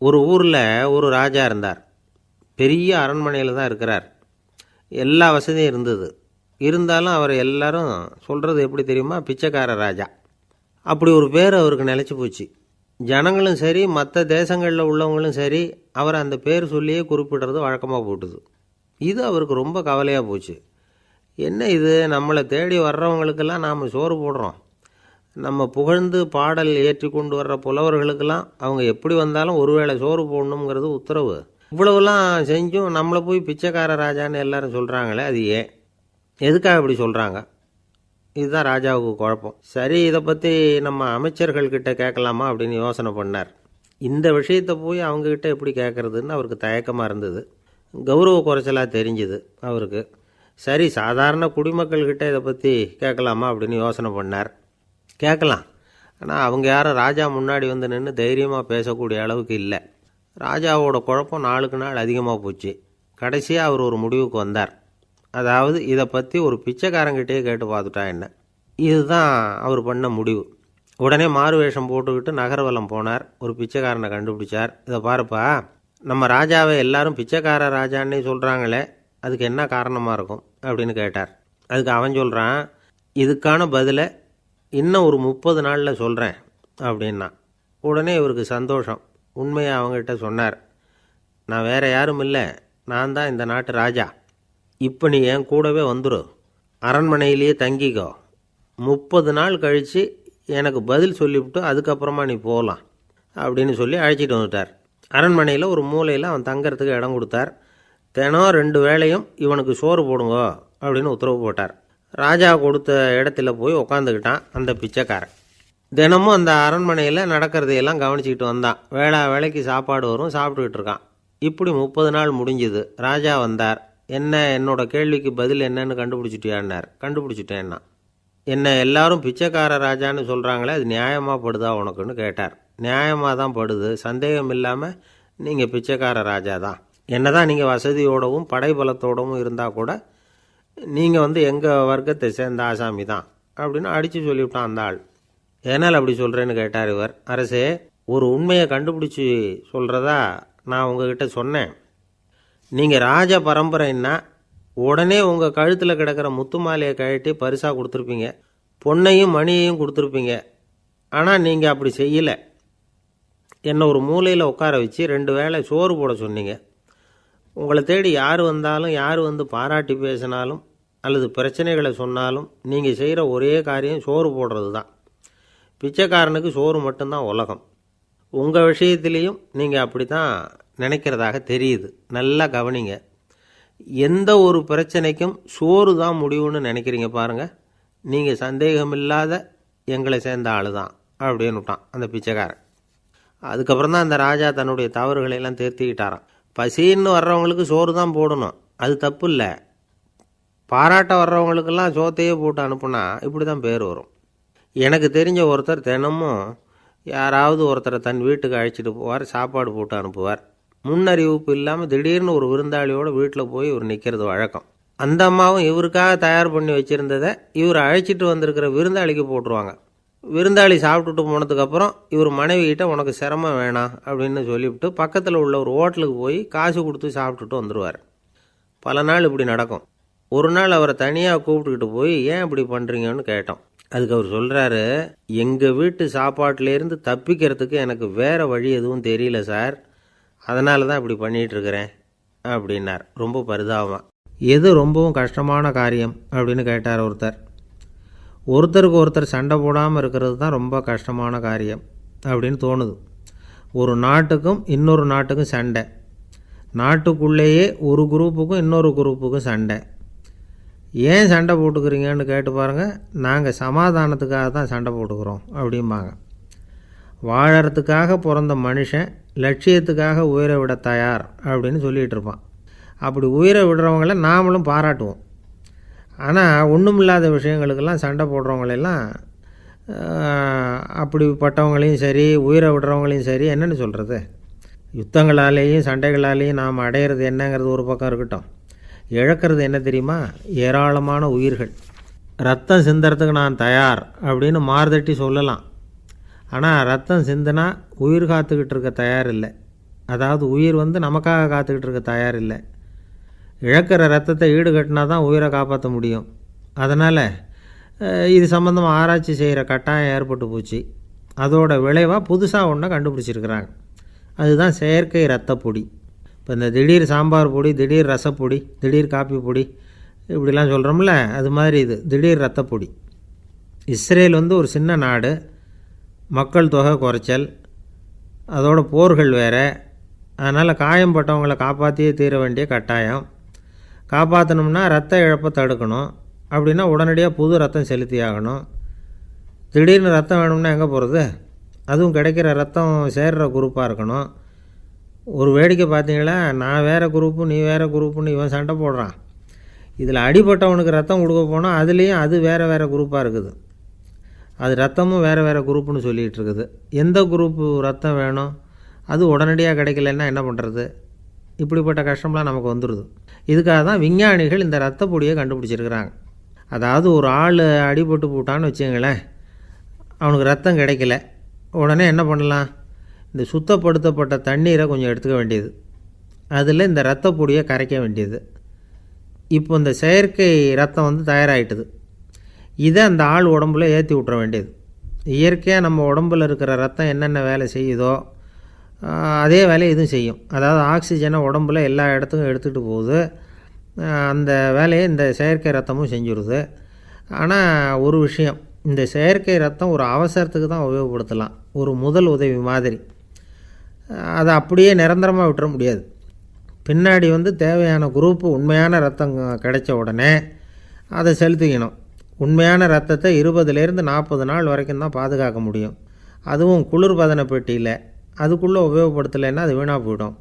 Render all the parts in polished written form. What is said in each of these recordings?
ஒரு ஊரில் ஒரு ராஜா இருந்தார். பெரிய அரண்மனையில் தான் இருக்கிறார். எல்லா வசதியும் இருந்தது. இருந்தாலும் அவர் எல்லாரும் சொல்கிறது எப்படி தெரியுமா? பிச்சைக்கார ராஜா. அப்படி ஒரு பேர் அவருக்கு நிலச்சி போச்சு. ஜனங்களும் சரி, மற்ற தேசங்களில் உள்ளவங்களும் சரி, அவர் அந்த பேர் சொல்லியே குறிப்பிடுறது வழக்கமாக போட்டுது. இது அவருக்கு ரொம்ப கவலையாக போச்சு. என்ன இது, நம்மளை தேடி வர்றவங்களுக்கெல்லாம் நாம் சோறு போடுறோம். நம்ம புகழ்ந்து பாடல் ஏற்றி கொண்டு வர்ற புலவர்களுக்கெல்லாம் அவங்க எப்படி வந்தாலும் ஒருவேளை சோறு போடணுங்கிறது உத்தரவு. இவ்வளவுலாம் செஞ்சும் நம்மளை போய் பிச்சைக்கார ராஜான்னு எல்லாரும் சொல்கிறாங்களே, அது ஏன்? எதுக்காக இப்படி சொல்கிறாங்க? இதுதான் ராஜாவுக்கு குழப்பம். சரி, இதை பற்றி நம்ம அமைச்சர்கள்கிட்ட கேட்கலாமா அப்படின்னு யோசனை பண்ணார். இந்த விஷயத்தை போய் அவங்கக்கிட்ட எப்படி கேட்குறதுன்னு அவருக்கு தயக்கமாக இருந்தது. கௌரவ குறைச்சலாக தெரிஞ்சுது அவருக்கு. சரி, சாதாரண குடிமக்கள்கிட்ட இதை பற்றி கேட்கலாமா அப்படின்னு யோசனை பண்ணார். கேட்கலாம். ஆனால் அவங்க யாரும் ராஜா முன்னாடி வந்து நின்று தைரியமாக பேசக்கூடிய அளவுக்கு இல்லை. ராஜாவோட குழப்பம் நாளுக்கு நாள் அதிகமாக போச்சு. கடைசியாக அவர் ஒரு முடிவுக்கு வந்தார். அதாவது இதை பற்றி ஒரு பிச்சைக்காரங்கிட்டே கேட்டு பார்த்துட்டா என்ன. இதுதான் அவர் பண்ண முடிவு. உடனே மாறு வேஷம் போட்டுக்கிட்டு நகர்வலம் போனார். ஒரு பிச்சைக்காரனை கண்டுபிடிச்சார். இதை பாருப்பா, நம்ம ராஜாவை எல்லாரும் பிச்சைக்கார ராஜான்னே சொல்கிறாங்களே, அதுக்கு என்ன காரணமாக இருக்கும் அப்படின்னு கேட்டார். அதுக்கு அவன் சொல்கிறான், இதுக்கான பதிலை இன்னும் ஒரு 30 நாளில் சொல்கிறேன் அப்படின்னா. உடனே இவருக்கு சந்தோஷம். உண்மையை அவங்ககிட்ட சொன்னார். நான் வேறு யாரும் இல்லை, நான் தான் இந்த நாட்டு ராஜா. இப்போ நீ என் கூடவே வந்துடு, அரண்மனையிலேயே தங்கிக்கோ. 30 நாள் கழித்து எனக்கு பதில் சொல்லிவிட்டு அதுக்கப்புறமா நீ போகலாம் அப்படின்னு சொல்லி அழைச்சிட்டு வந்துட்டார். அரண்மனையில் ஒரு மூலையில் அவன் தங்கறதுக்கு இடம் கொடுத்தார். தினம் 2 வேளையும் இவனுக்கு சோறு போடுங்க அப்படின்னு உத்தரவு போட்டார். ராஜா கொடுத்த இடத்துல போய் உக்காந்துக்கிட்டான் அந்த பிச்சைக்காரன். தினமும் அந்த அரண்மனையில் நடக்கிறதையெல்லாம் கவனிச்சிக்கிட்டு வந்தான். வேளைக்கு சாப்பாடு வரும், சாப்பிட்டுக்கிட்டு இருக்கான். இப்படி 30 நாள் முடிஞ்சுது. ராஜா வந்தார். என்ன, என்னோட கேள்விக்கு பதில் என்னன்னு கண்டுபிடிச்சிட்டியான்னார். கண்டுபிடிச்சிட்டேன்னா. என்ன எல்லாரும் பிச்சைக்கார ராஜான்னு சொல்கிறாங்களே, அது நியாயமாக படுதா உனக்குன்னு கேட்டார். நியாயமாக தான் படுது, சந்தேகம் இல்லாமல் நீங்கள் பிச்சைக்கார ராஜா தான். என்ன தான் நீங்கள் வசதியோடவும் படைபலத்தோடவும் இருந்தால் கூட நீங்கள் எங்கள் வர்க்கத்தை சேர்ந்த ஆசாமி தான் அப்படின்னு அடித்து சொல்லிவிட்டான் அந்த ஆள். ஏனால் அப்படி சொல்கிறேன்னு கேட்டார் இவர். அரசே, ஒரு உண்மையை கண்டுபிடிச்சி சொல்கிறதா நான் உங்ககிட்ட சொன்னேன். நீங்கள் ராஜ பரம்பரைன்னா உடனே உங்கள் கழுத்தில் கிடக்கிற முத்து மாலையை கழட்டி பரிசாக கொடுத்துருப்பீங்க, பொன்னையும் மணியையும் கொடுத்துருப்பீங்க. ஆனால் நீங்கள் அப்படி செய்யலை. என்னை ஒரு மூலையில் உட்கார வச்சு 2 வேளை சோறு போட சொன்னீங்க. உங்களை தேடி யார் வந்தாலும், யார் பாராட்டி பேசினாலும் அல்லது பிரச்சனைகளை சொன்னாலும் நீங்கள் செய்கிற ஒரே காரியம் சோறு போடுறது தான். பிச்சைக்காரனுக்கு சோறு மட்டும்தான் உலகம். உங்கள் விஷயத்திலையும் நீங்கள் அப்படி தான் நினைக்கிறதாக தெரியுது. நல்லா கவனிங்க. எந்த ஒரு பிரச்சனைக்கும் சோறு தான் முடிவுன்னு நினைக்கிறீங்க பாருங்கள். நீங்கள் சந்தேகமில்லாத எங்களை சேர்ந்த ஆள் தான் அப்படின்னு விட்டான் அந்த பிச்சைக்காரன். அதுக்கப்புறம் தான் அந்த ராஜா தன்னுடைய தவறுகளையெல்லாம் திருத்திக்கிட்டாராம். பசின்னு வர்றவங்களுக்கு சோறு தான் போடணும், அது தப்பு இல்லை. பாராட்ட வர்றவங்களுக்கெல்லாம் சோத்தையே போட்டு அனுப்புனா இப்படி தான் பேர் வரும். எனக்கு தெரிஞ்ச ஒருத்தர் தினமும் யாராவது ஒருத்தரை தன் வீட்டுக்கு அழைச்சிட்டு போவார், சாப்பாடு போட்டு அனுப்புவார். முன்னறிவிப்பு இல்லாமல் திடீர்னு ஒரு விருந்தாளியோட வீட்டில் போய் இவர் நிற்கிறது வழக்கம். அந்த அம்மாவும் இவருக்காக தயார் பண்ணி வச்சுருந்ததை இவர் அழைச்சிட்டு வந்திருக்கிற விருந்தாளிக்கு போட்டுருவாங்க. விருந்தாளி சாப்பிட்டுட்டு போனதுக்கப்புறம் இவர் மனைவிகிட்ட உனக்கு சிரமம் வேணாம் அப்படின்னு சொல்லிவிட்டு பக்கத்தில் உள்ள ஒரு ஹோட்டலுக்கு போய் காசு கொடுத்து சாப்பிட்டுட்டு வந்துடுவார். பல நாள் இப்படி நடக்கும். ஒரு நாள் அவரை தனியாக கூப்பிட்டுக்கிட்டு போய் ஏன் இப்படி பண்ணுறீங்கன்னு கேட்டோம். அதுக்கு அவர் சொல்கிறாரு, எங்கள் வீட்டு சாப்பாட்டிலேருந்து தப்பிக்கிறதுக்கு எனக்கு வேறு வழி எதுவும் தெரியல சார், அதனால தான் இப்படி பண்ணிகிட்ருக்கிறேன் அப்படின்னார் ரொம்ப பரிதாபமாக. எது ரொம்பவும் கஷ்டமான காரியம் அப்படின்னு கேட்டார் ஒருத்தர். ஒருத்தருக்கு ஒருத்தர் சண்டை போடாமல் இருக்கிறது தான் ரொம்ப கஷ்டமான காரியம் அப்படின்னு தோணுது. ஒரு நாட்டுக்கும் இன்னொரு நாட்டுக்கும் சண்டை, நாட்டுக்குள்ளேயே ஒரு குரூப்புக்கும் இன்னொரு குரூப்புக்கும் சண்டை. ஏன் சண்டை போட்டுக்கிறீங்கன்னு கேட்டு பாருங்கள். நாங்கள் சமாதானத்துக்காக தான் சண்டை போட்டுக்கிறோம் அப்படிம்பாங்க. வாழறதுக்காக பிறந்த மனுஷன் லட்சியத்துக்காக உயிரை விட தயார் அப்படின்னு சொல்லிகிட்டு இருப்பான். அப்படி உயிரை விடுறவங்கள நாமளும் பாராட்டுவோம். ஆனால் ஒன்றுமில்லாத விஷயங்களுக்கெல்லாம் சண்டை போடுறவங்களெல்லாம், அப்படிப்பட்டவங்களையும் சரி உயிரை விடுறவங்களையும் சரி என்னென்னு சொல்கிறது. யுத்தங்களாலேயும் சண்டைகளாலேயும் நாம் அடையிறது என்னங்கிறது ஒரு பக்கம் இருக்கட்டும், இழக்கிறது என்ன தெரியுமா? ஏராளமான உயிர்கள். ரத்தம் சிந்துறதுக்கு நான் தயார் அப்படின்னு மார்தட்டி சொல்லலாம். ஆனால் ரத்தம் சிந்தினா உயிர் காத்துக்கிட்டு இருக்க தயார் இல்லை. அதாவது உயிர் வந்து நமக்காக காத்துக்கிட்டு இருக்க தயார் இல்லை. இழக்கிற ரத்தத்தை ஈடுகட்டினா தான் உயிரை காப்பாற்ற முடியும். அதனால் இது சம்மந்தமாக ஆராய்ச்சி செய்கிற கட்டாயம் ஏற்பட்டு போச்சு. அதோட விளைவாக புதுசாக ஒன்றை கண்டுபிடிச்சிருக்கிறாங்க. அதுதான் செயற்கை ரத்த பொடி. இப்போ இந்த திடீர் சாம்பார் பொடி, திடீர் ரசப்பொடி, திடீர் காப்பி பொடி இப்படிலாம் சொல்கிறோம்ல, அது மாதிரி இது திடீர் ரத்த பொடி. இஸ்ரேல் வந்து ஒரு சின்ன நாடு, மக்கள் தொகை குறைச்சல், அதோட போர்கள் வேறு. அதனால் காயம்பட்டவங்களை காப்பாற்றியே தீர வேண்டிய கட்டாயம். காப்பாற்றணும்னா ரத்த இழப்பை தடுக்கணும். அப்படின்னா உடனடியாக புது ரத்தம் செலுத்தி ஆகணும். திடீர்னு ரத்தம் வேணும்னா எங்கே போகிறது? அதுவும் கிடைக்கிற ரத்தம் சேர்கிற குரூப்பாக இருக்கணும். ஒரு வேடிக்கை பார்த்தீங்களா, நான் வேறு குரூப்பு நீ வேறு குரூப்புன்னு இவன் சண்டை போடுறான். இதில் அடிபட்டவனுக்கு ரத்தம் கொடுக்க போனால் அதுலேயும் அது வேறு வேறு குரூப்பாக இருக்குது. அது ரத்தமும் வேறு வேறு குரூப்புன்னு சொல்லிகிட்டு இருக்குது. எந்த குரூப்பு ரத்தம் வேணும், அது உடனடியாக கிடைக்கலன்னா என்ன பண்ணுறது? இப்படிப்பட்ட கஷ்டம்லாம் நமக்கு வந்துடுது. இதுக்காக தான் விஞ்ஞானிகள் இந்த ரத்த பொடியை கண்டுபிடிச்சிருக்கிறாங்க. அதாவது ஒரு ஆள் அடிபட்டு போட்டான்னு வச்சுங்களேன், அவனுக்கு ரத்தம் கிடைக்கல. உடனே என்ன பண்ணலாம்? இந்த சுத்தப்படுத்தப்பட்ட தண்ணீரை கொஞ்சம் எடுத்துக்க வேண்டியது, அதில் இந்த ரத்த பொடியை கரைக்க வேண்டியது. இப்போ இந்த செயற்கை ரத்தம் வந்து தயாராகிட்டுது. இதை அந்த ஆள் உடம்புல ஏற்றி விட்ற வேண்டியது. இயற்கையாக நம்ம உடம்பில் இருக்கிற ரத்தம் என்னென்ன வேலை செய்யுதோ அதே வேலையை இதுவும் செய்யும். அதாவது ஆக்சிஜனை உடம்புல எல்லா இடத்துக்கும் எடுத்துகிட்டு போகுது. அந்த வேலையை இந்த செயற்கை ரத்தமும் செஞ்சுருது. ஆனால் ஒரு விஷயம், இந்த செயற்கை ரத்தம் ஒரு அவசரத்துக்கு தான் உபயோகப்படுத்தலாம், ஒரு முதல் உதவி மாதிரி. அதை அப்படியே நிரந்தரமாக விட்டுற முடியாது. பின்னாடி வந்து தேவையான குரூப்பு உண்மையான ரத்தம் கிடைச்ச உடனே அதை செலுத்திக்கணும். உண்மையான ரத்தத்தை 20லேருந்து 40 நாள் வரைக்கும் தான் பாதுகாக்க முடியும். அதுவும் குளிர்பதன பெட்டியில். அதுக்குள்ளே உபயோகப்படுத்தலைன்னா அது வீணாக போயிடும்.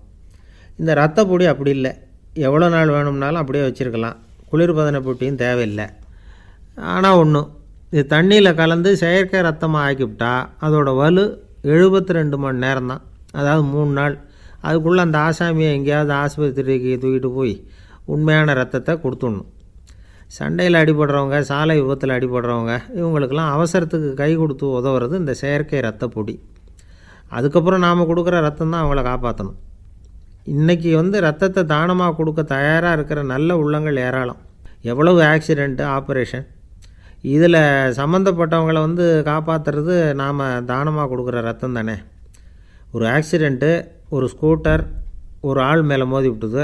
இந்த ரத்த பொடி அப்படி இல்லை, எவ்வளோ நாள் வேணும்னாலும் அப்படியே வச்சுருக்கலாம். குளிர்பதன பெட்டியும் தேவையில்லை. ஆனால் ஒன்று, இது தண்ணியில் கலந்து செயற்கை ரத்தமாக ஆக்கிவிட்டா அதோட வலு 72 மணி நேரம் தான். அதாவது 3 நாள். அதுக்குள்ளே அந்த ஆசாமியை எங்கேயாவது ஆஸ்பத்திரிக்கு தூக்கிட்டு போய் உண்மையான ரத்தத்தை கொடுத்துடணும். சண்டையில் அடிபடுறவங்க, சாலை விபத்தில் அடிபடுறவங்க, இவங்களுக்கெல்லாம் அவசரத்துக்கு கை கொடுத்து உதவுறது இந்த செயற்கை ரத்த பொடி. அதுக்கப்புறம் நாம் கொடுக்குற ரத்தம் தான் அவங்கள காப்பாற்றணும். இன்றைக்கி வந்து ரத்தத்தை தானமாக கொடுக்க தயாராக இருக்கிற நல்ல உள்ளங்கள் ஏராளம். எவ்வளவு ஆக்சிடெண்ட்டு, ஆப்ரேஷன், இதில் சம்மந்தப்பட்டவங்களை வந்து காப்பாற்றுறது நாம் தானமாக கொடுக்குற ரத்தம் தானே. ஒரு ஆக்சிடெண்ட்டு, ஒரு ஸ்கூட்டர் ஒரு ஆள் மேலே மோதி விட்டுது,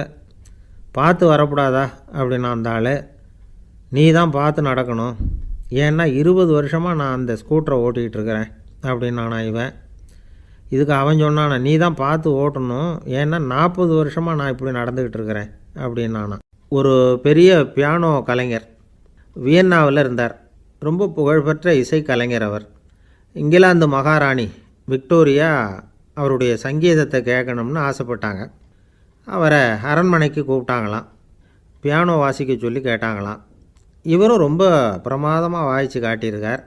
பார்த்து வரக்கூடாதா அப்படின்னா அந்த ஆள், நீ தான் பார்த்து நடக்கணும், ஏன்னா 20 வருஷமாக நான் அந்த ஸ்கூட்டரை ஓட்டிகிட்டு இருக்கிறேன் அப்படின்னானா இவன். இதுக்கு அவன் சொன்னானா, நீ தான் பார்த்து ஓட்டணும், ஏன்னா 40 வருஷமாக நான் இப்படி நடந்துக்கிட்டு இருக்கிறேன் அப்படின்னானா. ஒரு பெரிய பியானோ கலைஞர் வியன்னாவில் இருந்தார். ரொம்ப புகழ்பெற்ற இசை கலைஞர் அவர். இங்கிலாந்து மகாராணி விக்டோரியா அவருடைய சங்கீதத்தை கேட்கணும்னு ஆசைப்பட்டாங்க. அவரை அரண்மனைக்கு கூப்பிட்டாங்களாம். பியானோ வாசிக்க சொல்லி கேட்டாங்களாம். இவரும் ரொம்ப பிரமாதமாக வாய்ச்சி காட்டியிருக்கார்.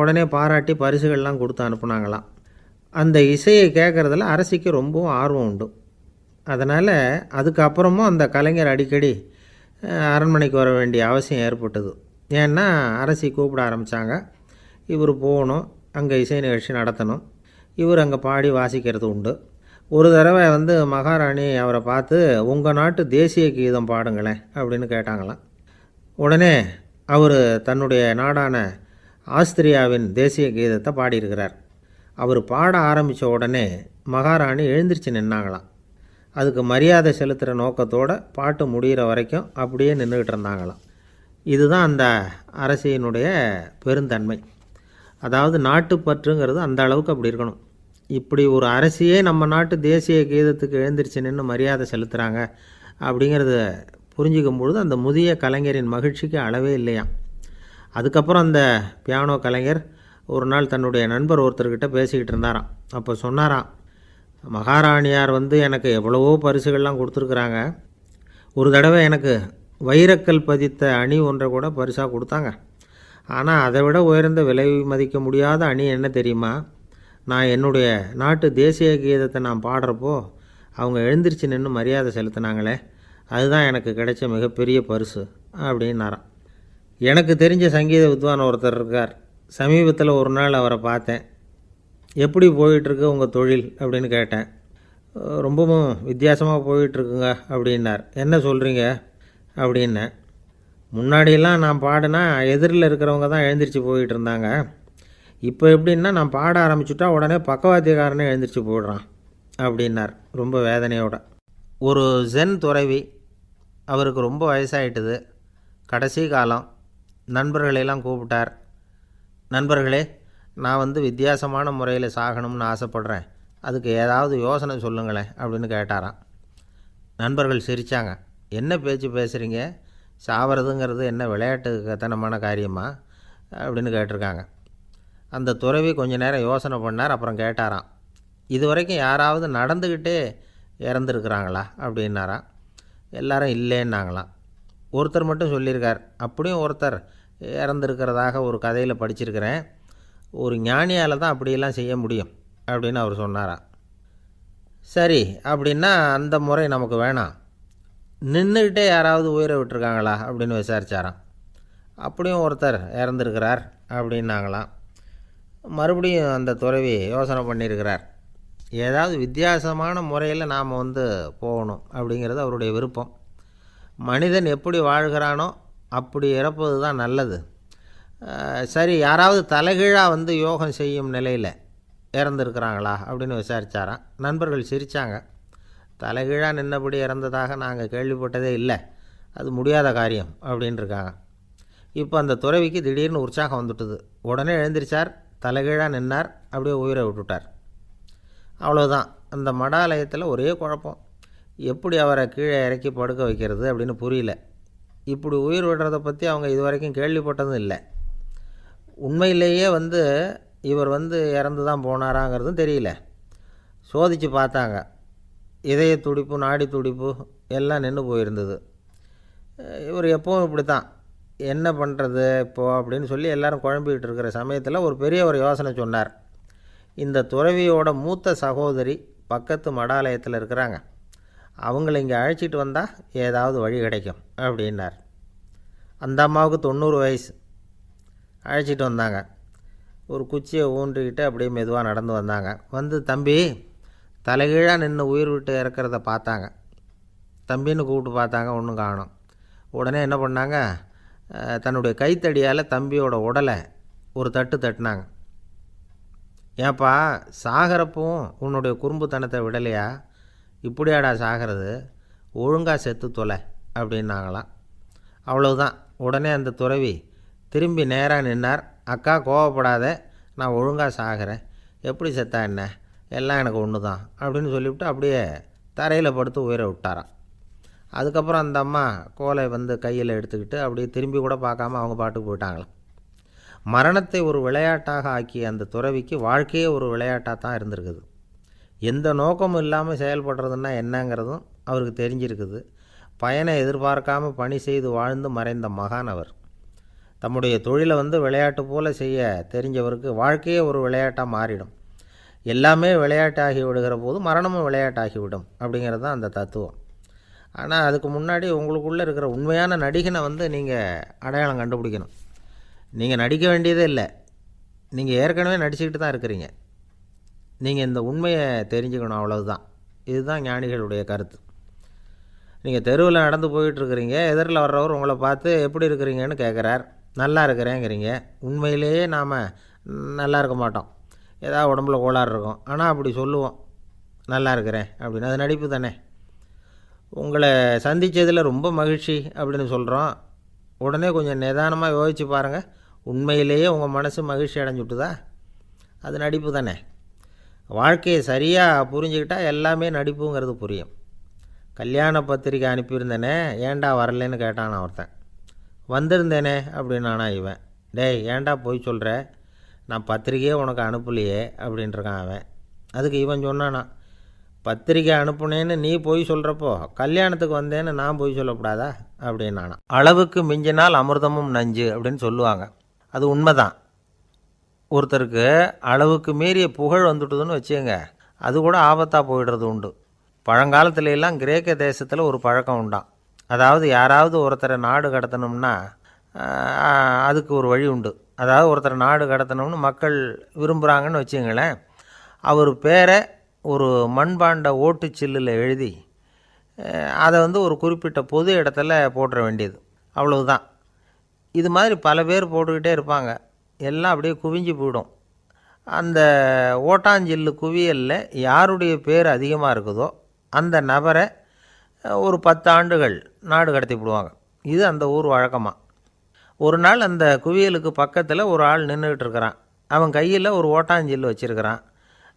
உடனே பாராட்டி பரிசுகள்லாம் கொடுத்து அனுப்புனாங்களாம். அந்த இசையை கேட்குறதுல அரசிக்கு ரொம்பவும் ஆர்வம் உண்டு. அதனால் அதுக்கப்புறமும் அந்த கலைஞர் அடிக்கடி அரண்மனைக்கு வர வேண்டிய அவசியம் ஏற்பட்டது. ஏன்னா அரசி கூப்பிட ஆரம்பித்தாங்க. இவர் போகணும், அங்கே இசை நிகழ்ச்சி நடத்தணும். இவர் அங்கே பாடி வாசிக்கிறது உண்டு. ஒரு தடவை வந்து மகாராணி அவரை பார்த்து, உங்கள் நாட்டு தேசிய கீதம் பாடுங்களேன் அப்படின்னு கேட்டாங்களாம். உடனே அவர் தன்னுடைய நாடான ஆஸ்திரியாவின் தேசிய கீதத்தை பாடியிருக்கிறார். அவர் பாட ஆரம்பித்த உடனே மகாராணி எழுந்திரிச்சு நின்னாங்களாம். அதுக்கு மரியாதை செலுத்துகிற நோக்கத்தோடு பாட்டு முடிகிற வரைக்கும் அப்படியே நின்றுக்கிட்டு இருந்தாங்களாம். இதுதான் அந்த அரசியினுடைய பெருந்தன்மை. அதாவது நாட்டுப்பற்றுங்கிறது அந்த அளவுக்கு அப்படி இருக்கணும். இப்படி ஒரு அரசியே நம்ம நாட்டு தேசிய கீதத்துக்கு எழுந்திரிச்சு நின்று மரியாதை செலுத்துகிறாங்க அப்படிங்கிறத புரிஞ்சிக்கும் பொழுது அந்த முதிய கலைஞரின் மகிழ்ச்சிக்கு அளவே இல்லையாம். அதுக்கப்புறம் அந்த பியானோ கலைஞர் ஒரு நாள் தன்னுடைய நண்பர் ஒருத்தர்கிட்ட பேசிக்கிட்டு இருந்தாராம். அப்போ சொன்னாராம், மகாராணியார் வந்து எனக்கு எவ்வளவோ பரிசுகள்லாம் கொடுத்துருக்குறாங்க. ஒரு தடவை எனக்கு வைரக்கல் பதித்த அணி ஒன்றை கூட பரிசாக கொடுத்தாங்க. ஆனால் அதை விட உயர்ந்த விலை மதிக்க முடியாத அணி என்ன தெரியுமா? நான் என்னுடைய நாட்டு தேசிய கீதத்தை நான் பாடுறப்போ அவங்க எழுந்திரிச்சு நின்று மரியாதை செலுத்தினாங்களே, அதுதான் எனக்கு கிடைச்ச மிகப்பெரிய பரிசு அப்படின்னாராம். எனக்கு தெரிஞ்ச சங்கீத வித்வான் ஒருத்தர் இருக்கார். சமீபத்தில் ஒரு நாள் அவரை பார்த்தேன். எப்படி போயிட்டுருக்கு உங்கள் தொழில் அப்படின்னு கேட்டேன். ரொம்பவும் வித்தியாசமாக போயிட்டுருக்குங்க அப்படின்னார். என்ன சொல்கிறீங்க அப்படின்னேன். முன்னாடியெல்லாம் நான் பாடினா எதிரில் இருக்கிறவங்க தான் எழுந்திரிச்சு போயிட்டு இருந்தாங்க. இப்போ எப்படின்னா நான் பாட ஆரம்பிச்சுட்டா உடனே பக்கவாத்தியக்காரனே எழுந்திரிச்சு போயிடுறான் அப்படின்னார் ரொம்ப வேதனையோட. ஒரு ஜென் துறவி, அவருக்கு ரொம்ப வயசாகிட்டுது, கடைசி காலம். நண்பர்களெல்லாம் கூப்பிட்டார். நண்பர்களே, நான் வித்தியாசமான முறையில் சாகணும்னு ஆசைப்பட்றேன், அதுக்கு ஏதாவது யோசனை சொல்லுங்களேன் அப்படின்னு கேட்டாராம். நண்பர்கள் சிரித்தாங்க. என்ன பேச்சு பேசுகிறீங்க, சாவறதுங்கிறது என்ன விளையாட்டு கத்தனமான காரியமா அப்படின்னு கேட்டிருக்காங்க. அந்த துறவி கொஞ்ச நேரம் யோசனை பண்ணார். அப்புறம் கேட்டாராம், இது வரைக்கும் யாராவது நடந்துக்கிட்டே இறந்துருக்குறாங்களா அப்படின்னாராம். எல்லாரும் இல்லைன்னாங்களாம். ஒருத்தர் மட்டும் சொல்லியிருக்கார். அப்படியும் ஒருத்தர் இறந்துருக்கிறதாக ஒரு கதையில் படிச்சிருக்கிறேன், ஒரு ஞானியால் தான் அப்படியெல்லாம் செய்ய முடியும் அப்படின்னு அவர் சொன்னாராம். சரி, அப்படின்னா அந்த முறை நமக்கு வேணாம், நின்றுக்கிட்டே யாராவது உயிரை விட்டுருக்காங்களா அப்படின்னு விசாரித்தாராம். அப்படியும் ஒருத்தர் இறந்துருக்கிறார் அப்படின்னாங்களாம். மறுபடியும் அந்த துறவி யோசனை பண்ணியிருக்கிறார். ஏதாவது வித்தியாசமான முறையில் நாம் போகணும் அப்படிங்கிறது அவருடைய விருப்பம். மனிதன் எப்படி வாழ்கிறானோ அப்படி இறப்பது தான் நல்லது. சரி, யாராவது தலைகீழாக யோகம் செய்யும் நிலையில் இறந்துருக்கிறாங்களா அப்படின்னு விசாரித்தாராம். நண்பர்கள் சிரித்தாங்க. தலைகீழாக நின்னபடி இறந்ததாக நாங்கள் கேள்விப்பட்டதே இல்லை, அது முடியாத காரியம் அப்படின்ட்டுருக்காங்க. இப்போ அந்த துறவிக்கு திடீர்னு உற்சாகம் வந்துட்டுது. உடனே எழுந்திரிச்சார், தலைகீழாக நின்னார், அப்படியே உயிரை விட்டுட்டார். அவ்வளோதான். அந்த மடாலயத்தில் ஒரே குழப்பம், எப்படி அவரை கீழே இறக்கி படுக்க வைக்கிறது அப்படின்னு புரியல. இப்படி உயிர் விடுறதை பற்றி அவங்க இது வரைக்கும் கேள்விப்பட்டதும் இல்லை. உண்மையிலேயே இவர் இறந்து தான் போனாராங்கிறதும் தெரியல. சோதித்து பார்த்தாங்க. இதய துடிப்பு, நாடி துடிப்பு எல்லாம் நின்று போயிருந்தது. இவர் எப்பவும் இப்படி தான், என்ன பண்ணுறது இப்போது அப்படின்னு சொல்லி எல்லோரும் குழம்பிக்கிட்டு இருக்கிற சமயத்தில் ஒரு பெரிய ஒரு யோசனை சொன்னார். இந்த துறவியோட மூத்த சகோதரி பக்கத்து மடாலயத்தில் இருக்கிறாங்க, அவங்கள இங்கே அழைச்சிட்டு வந்தால் ஏதாவது வழி கிடைக்கும் அப்படின்னார். அந்த அம்மாவுக்கு 90 வயசு. அழைச்சிட்டு வந்தாங்க. ஒரு குச்சியை ஊன்றிக்கிட்டு அப்படியே மெதுவாக நடந்து வந்தாங்க. தம்பி, தலைகீழாக நின்று உயிர் விட்டு இறக்கிறத பார்த்தாங்க. தம்பின்னு கூப்பிட்டு பார்த்தாங்க, ஒன்றும் காணோம். உடனே என்ன பண்ணாங்க, தன்னுடைய கைத்தடியால் தம்பியோட உடலை ஒரு தட்டு தட்டினாங்க. ஏப்பா, சாகிறப்பவும் உன்னுடைய குறும்புத்தனத்தை விடலையா, இப்படியாடா சாகிறது, ஒழுங்காக செத்து தொலை அப்படின்னாங்களாம். அவ்வளவுதான். உடனே அந்த துறவி திரும்பி நேராக நின்னார். அக்கா, கோவப்படாத, நான் ஒழுங்காக சாகிறேன், எப்படி செத்தா என்ன, எல்லாம் எனக்கு ஒன்று தான் அப்படின்னு சொல்லிவிட்டு அப்படியே தரையில் படுத்து உயிரை விட்டாராம். அதுக்கப்புறம் அந்த அம்மா கோலை கையில் எடுத்துக்கிட்டு அப்படியே திரும்பி கூட பார்க்காம அவங்க பாட்டுக்கு போயிட்டாங்களாம். மரணத்தை ஒரு விளையாட்டாக ஆக்கிய அந்த துறவிக்கு வாழ்க்கையே ஒரு விளையாட்டாக தான் இருந்திருக்குது. எந்த நோக்கமும் இல்லாமல் செயல்படுறதுன்னா என்னங்கிறதும் அவருக்கு தெரிஞ்சிருக்குது. பயனை எதிர்பார்க்காமல் பணி செய்து வாழ்ந்து மறைந்த மகான் அவர். தம்முடைய தொழிலை விளையாட்டு போல் செய்ய தெரிஞ்சவருக்கு வாழ்க்கையே ஒரு விளையாட்டாக மாறிடும். எல்லாமே விளையாட்டாகி விடுகிற போது மரணமும் விளையாட்டாகிவிடும் அப்படிங்கிறது தான் அந்த தத்துவம். ஆனால் அதுக்கு முன்னாடி உங்களுக்குள்ளே இருக்கிற உண்மையான நடிகனை நீங்கள் அடையாளம் கண்டுபிடிக்கணும். நீங்கள் நடிக்க வேண்டியதே இல்லை, நீங்கள் ஏற்கனவே நடிச்சுக்கிட்டு தான் இருக்கிறீங்க. நீங்கள் இந்த உண்மையை தெரிஞ்சுக்கணும், அவ்வளவுதான். இதுதான் ஞானிகளுடைய கருத்து. நீங்கள் தெருவில் நடந்து போயிட்டுருக்கிறீங்க, எதிரில் வர்றவர் உங்களை பார்த்து எப்படி இருக்கிறீங்கன்னு கேட்குறார். நல்லா இருக்கிறேங்கிறீங்க. உண்மையிலேயே நாம் நல்லா இருக்க மாட்டோம், ஏதாவது உடம்புல கோளாறு இருக்கும். ஆனால் அப்படி சொல்லுவோம், நல்லா இருக்கிறேன் அப்படின்னு. அது நடிப்பு தானே. உங்களை சந்தித்ததில் ரொம்ப மகிழ்ச்சி அப்படின்னு சொல்கிறோம். உடனே கொஞ்சம் நிதானமாக யோசித்து பாருங்கள், உண்மையிலேயே உங்கள் மனசு மகிழ்ச்சி அடைஞ்சுட்டுதா? அது நடிப்பு தானே. வாழ்க்கையை சரியாக புரிஞ்சுக்கிட்டால் எல்லாமே நடிப்புங்கிறது புரியும். கல்யாண பத்திரிக்கை அனுப்பியிருந்தேனே, ஏன்டா வரலன்னு கேட்டான் ஒருத்தன். வந்திருந்தேனே அப்படின்னானா இவன். டேய், ஏன்டா போய் சொல்கிற, நான் பத்திரிக்கையே உனக்கு அனுப்பலையே அப்படின்ட்டுருக்கான் அவன். அதுக்கு இவன் சொன்னானா, பத்திரிக்கை அனுப்புனேன்னு நீ போய் சொல்கிறப்போ கல்யாணத்துக்கு வந்தேன்னு நான் போய் சொல்லக்கூடாதா அப்படின்னானா. அளவுக்கு மிஞ்சினால் அமிர்தமும் நஞ்சு அப்படின்னு சொல்லுவாங்க. அது உண்மைதான். ஒருத்தருக்கு அளவுக்கு மீறிய புகழ் வந்துட்டுதுன்னு வச்சுங்க, அது கூட ஆபத்தாக போயிடுறது உண்டு. பழங்காலத்துல எல்லாம் கிரேக்க தேசத்தில் ஒரு பழக்கம் உண்டாம். அதாவது யாராவது ஒருத்தரை நாடு கடத்தணும்னா அதுக்கு ஒரு வழி உண்டு. அதாவது ஒருத்தரை நாடு கடத்தணும்னு மக்கள் விரும்புகிறாங்கன்னு வச்சுங்களேன், அவர் பேரை ஒரு மண்பாண்ட ஓட்டுச்சில்லில் எழுதி அதை ஒரு குறிப்பிட்ட பொது இடத்துல போட்டுற வேண்டியது, அவ்வளவுதான். இது மாதிரி பல பேர் போட்டுக்கிட்டே இருப்பாங்க, எல்லாம் அப்படியே குவிஞ்சு போயிடும். அந்த ஓட்டாஞ்சில்லு குவியலில் யாருடைய பேர் அதிகமாக இருக்குதோ அந்த நபரை ஒரு 10 ஆண்டுகள் நாடு கடத்தி விடுவாங்க. இது அந்த ஊர் வழக்கமாக. ஒரு நாள் அந்த குவியலுக்கு பக்கத்தில் ஒரு ஆள் நின்றுக்கிட்டு இருக்கிறான். அவன் கையில் ஒரு ஓட்டாஞ்சில்லு வச்சுருக்கிறான்.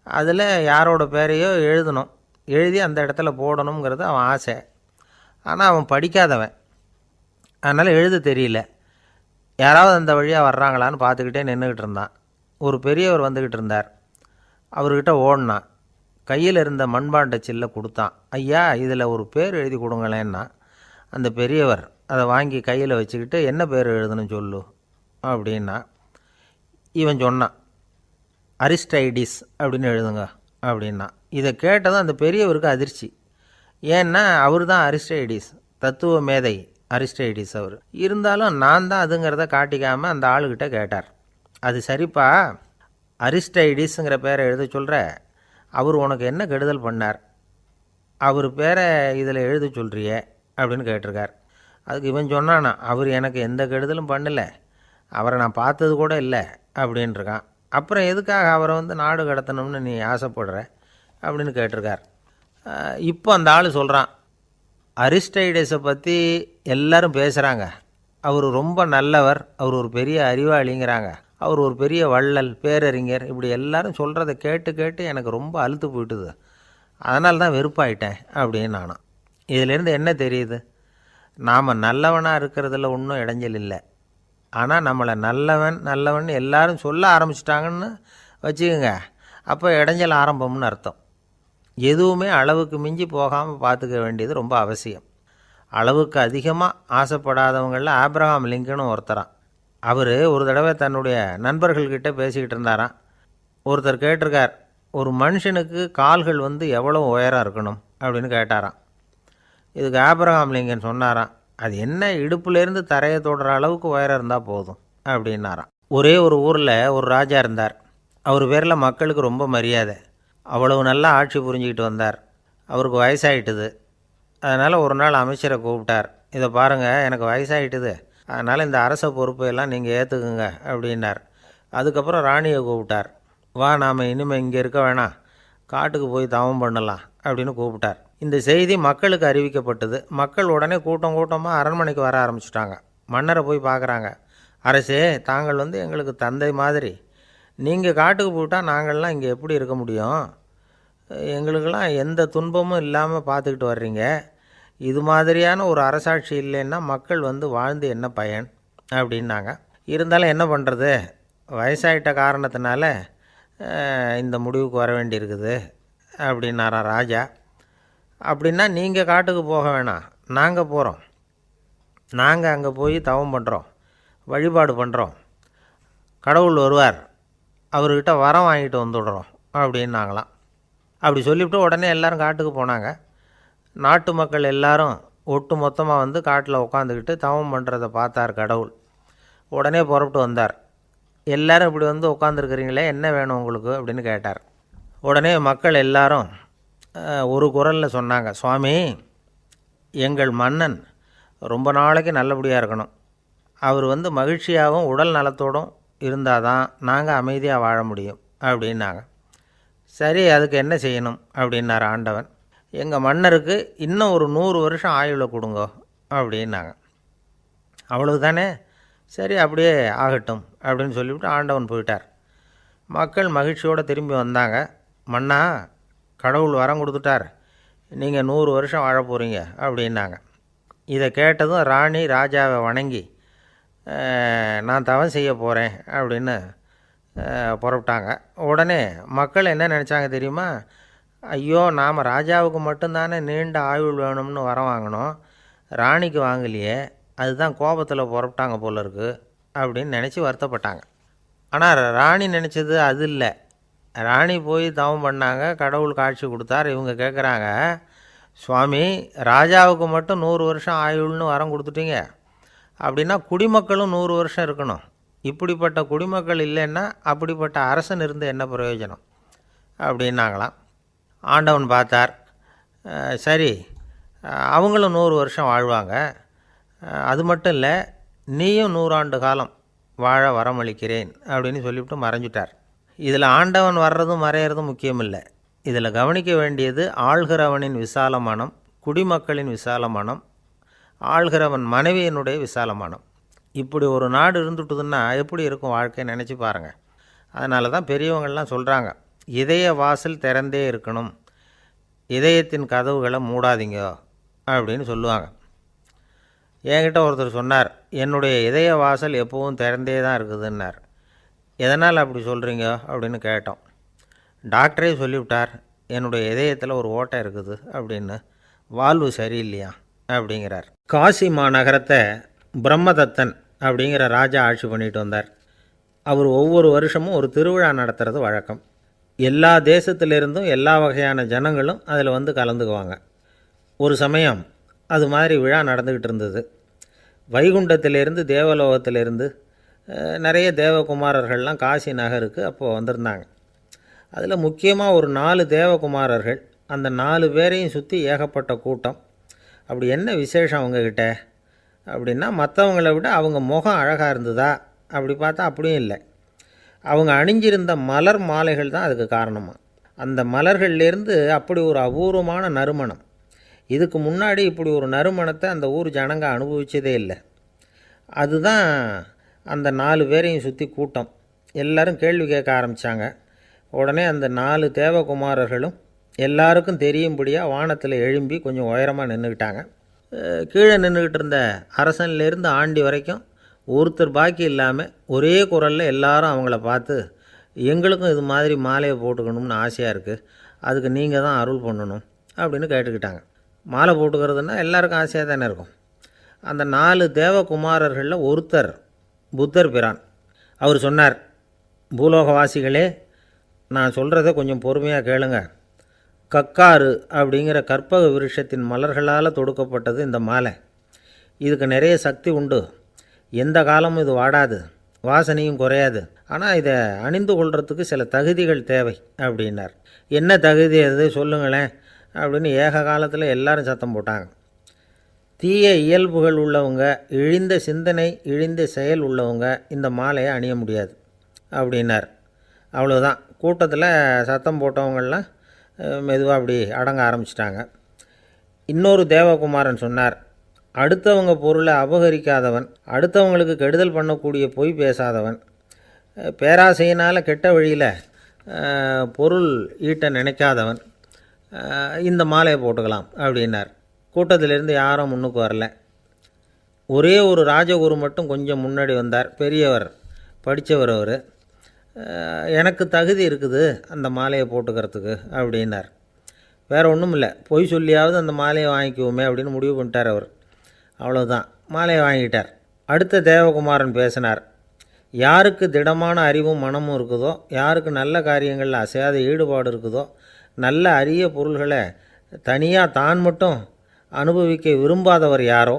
அதில் யாரோட பேரையோ எழுதணும், எழுதி அந்த இடத்துல போடணுங்கிறது அவன் ஆசை. ஆனால் அவன் படிக்காதவன், அதனால் எழுத தெரியல. யாராவது அந்த வழியாக வர்றாங்களான்னு பார்த்துக்கிட்டே நின்றுக்கிட்டு இருந்தான். ஒரு பெரியவர் வந்துக்கிட்டு இருந்தார். அவர்கிட்ட ஓடினான். கையில் இருந்த மண்பாண்ட சில்லை கொடுத்தான். ஐயா, இதில் ஒரு பேர் எழுதி கொடுங்களேன்னா. அந்த பெரியவர் அதை வாங்கி கையில் வச்சுக்கிட்டு, என்ன பேர் எழுதணும் சொல்லு அப்படின்னா. இவன் சொன்னான், அரிஸ்டைடிஸ் அப்படின்னு எழுதுங்க அப்படின்னா. இதை கேட்டதும் அந்த பெரியவருக்கு அதிர்ச்சி. ஏன்னா அவர் தான் அரிஸ்டைடிஸ், தத்துவ மேதை அரிஸ்டைடிஸ் அவர். இருந்தாலும் நான் தான் அதுங்கிறத காட்டிக்காமல் அந்த ஆளுகிட்ட கேட்டார். அது சரிப்பா, அரிஸ்டைடிஸுங்கிற பேரை எழுத சொல்கிற, அவர் உனக்கு என்ன கெடுதல் பண்ணார்? அவர் பேரை இதில் எழுத சொல்கிறியே அப்படின்னு கேட்டிருக்கார். அதுக்கு இவன் சொன்னானா, அவர் எனக்கு எந்த கெடுதலும் பண்ணலை, அவரை நான் பார்த்தது கூட இல்லை அப்படின்ட்டுருக்கான். அப்புறம் எதுக்காக அவரை நாடு கடத்தணும்னு நீ ஆசைப்படுற அப்படின்னு கேட்டிருக்கார். இப்போ அந்த ஆள் சொல்கிறான், அரிஸ்டைடஸை பற்றி எல்லாரும் பேசுகிறாங்க, அவர் ரொம்ப நல்லவர், அவர் ஒரு பெரிய அறிவாளிங்கிறாங்க, அவர் ஒரு பெரிய வள்ளல், பேரறிஞர், இப்படி எல்லாரும் சொல்கிறத கேட்டு கேட்டு எனக்கு ரொம்ப அலுத்து போயிட்டுது, அதனால தான் வெறுப்பாயிட்டேன் அப்படின்னு நானும். இதிலேருந்து என்ன தெரியுது? நாம் நல்லவனாக இருக்கிறதுல ஒன்றும் இடைஞ்சல் இல்லை. ஆனால் நம்மளை நல்லவன் நல்லவன் எல்லாரும் சொல்ல ஆரம்பிச்சிட்டாங்கன்னு வச்சுக்கோங்க, அப்போ இடைஞ்சல் ஆரம்பம்னு அர்த்தம். எதுவுமே அளவுக்கு மிஞ்சி போகாமல் பார்த்துக்க வேண்டியது ரொம்ப அவசியம். அளவுக்கு அதிகமாக ஆசைப்படாதவங்களில் ஆப்ரஹாம் லிங்கனும் ஒருத்தரான். அவர் ஒரு தடவை தன்னுடைய நண்பர்கள்கிட்ட பேசிக்கிட்டு இருந்தாராம். ஒருத்தர் கேட்டிருக்கார், ஒரு மனுஷனுக்கு கால்கள் எவ்வளோ உயரம் இருக்கணும் அப்படின்னு கேட்டாராம். இதுக்கு ஆப்ரஹாம் லிங்கன் சொன்னாராம், அது என்ன, இடுப்புலேருந்து தரையை தொடுற அளவுக்கு உயரம் இருந்தால் போதும் அப்படின்னாராம். ஒரே ஒரு ஊரில் ஒரு ராஜா இருந்தார். அவர் பேரில் மக்களுக்கு ரொம்ப மரியாதை. அவ்வளவு நல்லா ஆட்சி புரிஞ்சிக்கிட்டு வந்தார். அவருக்கு வயசாகிட்டுது. அதனால் ஒரு நாள் அமைச்சரை கூப்பிட்டார். இதை பாருங்கள், எனக்கு வயசாகிட்டுது, அதனால் இந்த அரச பொறுப்பையெல்லாம் நீங்கள் ஏற்றுக்குங்க அப்படின்னார். அதுக்கப்புறம் ராணியை கூப்பிட்டார். வா, நாம் இனிமேல் இங்கே இருக்க வேணாம், காட்டுக்கு போய் தவம் பண்ணலாம் அப்படின்னு கூப்பிட்டார். இந்த செய்தி மக்களுக்கு அறிவிக்கப்பட்டது. மக்கள் உடனே கூட்டம் கூட்டமாக அரண்மனைக்கு வர ஆரம்பிச்சிட்டாங்க. மன்னரை போய் பார்க்குறாங்க. அரசே, தாங்கள் எங்களுக்கு தந்தை மாதிரி, நீங்கள் காட்டுக்கு போயிட்டால் நாங்கள்லாம் இங்கே எப்படி இருக்க முடியும்? எங்களுக்கெல்லாம் எந்த துன்பமும் இல்லாமல் பார்த்துக்கிட்டு வர்றீங்க. இது மாதிரியான ஒரு அரசாட்சி இல்லைன்னா மக்கள் வாழ்ந்து என்ன பயன் அப்படின்னாங்க. இருந்தாலும் என்ன பண்ணுறது, வயசாயிட்ட காரணத்தினால இந்த முடிவுக்கு வர வேண்டியிருக்குது அப்படின்னாராம் ராஜா. அப்படின்னா நீங்கள் காட்டுக்கு போக வேணாம், நாங்கள் போகிறோம். நாங்கள் அங்கே போய் தவம் பண்ணுறோம், வழிபாடு பண்ணுறோம், கடவுள் வருவார், அவர்கிட்ட வரம் வாங்கிட்டு வந்துடுறோம் அப்படின்னாங்களாம். அப்படி சொல்லிவிட்டு உடனே எல்லோரும் காட்டுக்கு போனாங்க. நாட்டு மக்கள் எல்லாரும் ஒட்டு மொத்தமாக காட்டில் உட்காந்துக்கிட்டு தவம் பண்ணுறதை பார்த்தார் கடவுள். உடனே புறப்பட்டு வந்தார். எல்லோரும் இப்படி உட்காந்துருக்குறீங்களே, என்ன வேணும் உங்களுக்கு அப்படின்னு கேட்டார். உடனே மக்கள் எல்லாரும் ஒரு குரலில் சொன்னாங்க, சுவாமி, எங்கள் மன்னன் ரொம்ப நாளைக்கு நல்லபடியாக இருக்கணும், அவர் மகிழ்ச்சியாகவும் உடல் நலத்தோடும் இருந்தால் தான் நாங்கள் அமைதியாக வாழ முடியும் அப்படின்னாங்க. சரி, அதுக்கு என்ன செய்யணும் அப்படின்னார் ஆண்டவன். எங்கள் மன்னருக்கு இன்னும் ஒரு 100 வருஷம் ஆயுளை கொடுங்க அப்படின்னாங்க. அவ்வளவு தானே, சரி அப்படியே ஆகட்டும் அப்படின்னு சொல்லிவிட்டு ஆண்டவன் போயிட்டார். மக்கள் மகிழ்ச்சியோடு திரும்பி வந்தாங்க. மன்னா, கடவுள் வரம் கொடுத்துட்டார், நீங்கள் 100 வருஷம் வாழ போகிறீங்க அப்படின்னாங்க. இதை கேட்டதும் ராணி ராஜாவை வணங்கி, நான் தவம் செய்ய போகிறேன் அப்படின்னு புறப்பட்டாங்க. உடனே மக்கள் என்ன நினச்சாங்க தெரியுமா? ஐயோ, நாம் ராஜாவுக்கு மட்டும்தானே நீண்ட ஆயுள் வேணும்னு வரம் வாங்கினோம், ராணிக்கு வாங்கலையே, அதுதான் கோபத்தில் புறப்பட்டாங்க போல இருக்குது அப்படின்னு நினச்சி வருத்தப்பட்டாங்க. ஆனால் ராணி நினச்சது அது இல்லை. ராணி போய் தவம் பண்ணாங்க, கடவுள் காட்சி கொடுத்தார். இவங்க கேட்குறாங்க, சுவாமி, ராஜாவுக்கு மட்டும் 100 வருஷம் ஆயுள்னு வரம் கொடுத்துட்டீங்க, அப்படின்னா குடிமக்களும் 100 வருஷம் இருக்கணும். இப்படிப்பட்ட குடிமக்கள் இல்லைன்னா அப்படிப்பட்ட அரசன் இருந்து என்ன பிரயோஜனம் அப்படின்னாங்களாம். ஆண்டவன் பார்த்தார், சரி அவங்களும் 100 வருஷம் வாழ்வாங்க, அது மட்டும் இல்லை நீயும் 100 ஆண்டு காலம் வாழ வரமளிக்கிறேன் அப்படின்னு சொல்லிவிட்டு மறைஞ்சிட்டார். இதில் ஆண்டவன் வர்றதும் மறையிறதும் முக்கியம் இல்லை. இதில் கவனிக்க வேண்டியது ஆள்கிறவனின் விசால மனம், குடிமக்களின் விசால மனம், ஆள்கிறவன் மனைவியினுடைய விசால மனம். இப்படி ஒரு நாடு இருந்துட்டுதுன்னா எப்படி இருக்கும் வாழ்க்கையை நினச்சி பாருங்கள். அதனால தான் பெரியவங்கள்லாம் சொல்கிறாங்க, இதய வாசல் திறந்தே இருக்கணும், இதயத்தின் கதவுகளை மூடாதீங்க அப்படின்னு சொல்லுவாங்க. என்கிட்ட ஒருத்தர் சொன்னார், என்னுடைய இதய வாசல் எப்போவும் திறந்தே தான் இருக்குதுன்னார். எதனால் அப்படி சொல்கிறீங்க அப்படின்னு கேட்டோம். டாக்டரே சொல்லிவிட்டார், என்னுடைய இதயத்தில் ஒரு ஓட்டை இருக்குது அப்படின்னு, வால்வு சரியில்லையா அப்படிங்கிறார். காசி மாநகரத்தை பிரம்மதத்தன் அப்படிங்கிற ராஜா ஆட்சி பண்ணிட்டு வந்தார். அவர் ஒவ்வொரு வருஷமும் ஒரு திருவிழா நடத்துறது வழக்கம். எல்லா தேசத்திலிருந்தும் எல்லா வகையான ஜனங்களும் அதில் வந்து கலந்துக்குவாங்க. ஒரு சமயம் அது மாதிரி விழா நடந்துக்கிட்டு இருந்தது. வைகுண்டத்திலேருந்து தேவலோகத்திலேருந்து நிறைய தேவகுமாரர்கள்லாம் காசி நகருக்கு அப்போது வந்திருந்தாங்க. அதில் முக்கியமாக ஒரு 4 தேவகுமாரர்கள், அந்த 4 பேரையும் சுற்றி ஏகப்பட்ட கூட்டம். அப்படி என்ன விசேஷம் அவங்கக்கிட்ட அப்படின்னா, மற்றவங்கள விட அவங்க முகம் அழகாக இருந்ததா அப்படி பார்த்தா அப்படியும் இல்லை. அவங்க அணிஞ்சிருந்த மலர் மாலைகள் தான் அதுக்கு காரணமாக. அந்த மலர்கள்லேருந்து அப்படி ஒரு அபூர்வமான நறுமணம், இதுக்கு முன்னாடி இப்படி ஒரு நறுமணத்தை அந்த ஊர் ஜனங்க அனுபவிச்சதே இல்லை. அதுதான் அந்த 4 பேரையும் சுற்றி கூட்டம். எல்லோரும் கேள்வி கேட்க ஆரம்பித்தாங்க. உடனே அந்த 4 தேவகுமாரர்களும் எல்லாருக்கும் தெரியும்படியாக வானத்தில் எழும்பி கொஞ்சம் உயரமாக நின்றுக்கிட்டாங்க. கீழே நின்றுக்கிட்டு இருந்த அரசன்லேருந்து ஆண்டி வரைக்கும் ஒருத்தர் பாக்கி இல்லாமல் ஒரே குரலில் எல்லாரும் அவங்கள பார்த்து, எங்களுக்கும் இது மாதிரி மாலையை போட்டுக்கணும்னு ஆசையாக இருக்குது, அதுக்கு நீங்கள் தான் அருள் பண்ணணும் அப்படின்னு கேட்டுக்கிட்டாங்க. மாலை போட்டுக்கிறதுனா எல்லாருக்கும் ஆசையாக தானே இருக்கும். அந்த 4 தேவகுமாரர்களில் ஒருத்தர் புத்தர் பிரான். அவர் சொன்னார், பூலோகவாசிகளே, நான் சொல்கிறத கொஞ்சம் பொறுமையாக கேளுங்க. கக்காரு அப்படிங்கிற கற்பக விருஷத்தின் மலர்களால் தொடுக்கப்பட்டது இந்த மாலை. இதுக்கு நிறைய சக்தி உண்டு, எந்த காலமும் இது வாடாது, வாசனையும் குறையாது. ஆனால் இதை அணிந்து கொள்கிறதுக்கு சில தகுதிகள் தேவை அப்படின்னார். என்ன தகுதி அது சொல்லுங்களேன் அப்படின்னு ஏக காலத்தில் எல்லாரும் சத்தம் போட்டாங்க. தீய இயல்புகள் உள்ளவங்க, இழிந்த சிந்தனை இழிந்த செயல் உள்ளவங்க இந்த மாலையை அணிய முடியாது அப்படின்னார். அவ்வளோதான். கூட்டத்தில் சத்தம் போட்டவங்கள்லாம் மெதுவாக அப்படி அடங்க ஆரம்பிச்சிட்டாங்க. இன்னொரு தேவகுமாரன் சொன்னார், அடுத்தவங்க பொருளை அபகரிக்காதவன், அடுத்தவங்களுக்கு கெடுதல் பண்ணக்கூடிய பொய் பேசாதவன், பேராசையினால் கெட்ட வழியில் பொருள் ஈட்ட நினைக்காதவன் இந்த மாலையை போட்டுக்கலாம் அப்படின்னார். கூட்டத்திலிருந்து யாரும் முன்னுக்கு வரல. ஒரே ஒரு ராஜகுரு மட்டும் கொஞ்சம் முன்னாடி வந்தார். பெரியவர், படித்தவர் அவர். எனக்கு தகுதி இருக்குது அந்த மாலையை போட்டுக்கிறதுக்கு அப்படின்னார். வேறு ஒன்றும் இல்லை, பொய் சொல்லியாவது அந்த மாலையை வாங்கிக்குவோமே அப்படின்னு முடிவு பண்ணிட்டார் அவர். அவ்வளோதான், மாலையை வாங்கிட்டார். அடுத்த தேவகுமாரன் பேசினார். யாருக்கு திடமான அறிவும் மனமும் இருக்குதோ, யாருக்கு நல்ல காரியங்களில் அசையாத ஈடுபாடு இருக்குதோ, நல்ல அரிய பொருள்களை தனியாக தான் மட்டும் அனுபவிக்க விரும்பாதவர் யாரோ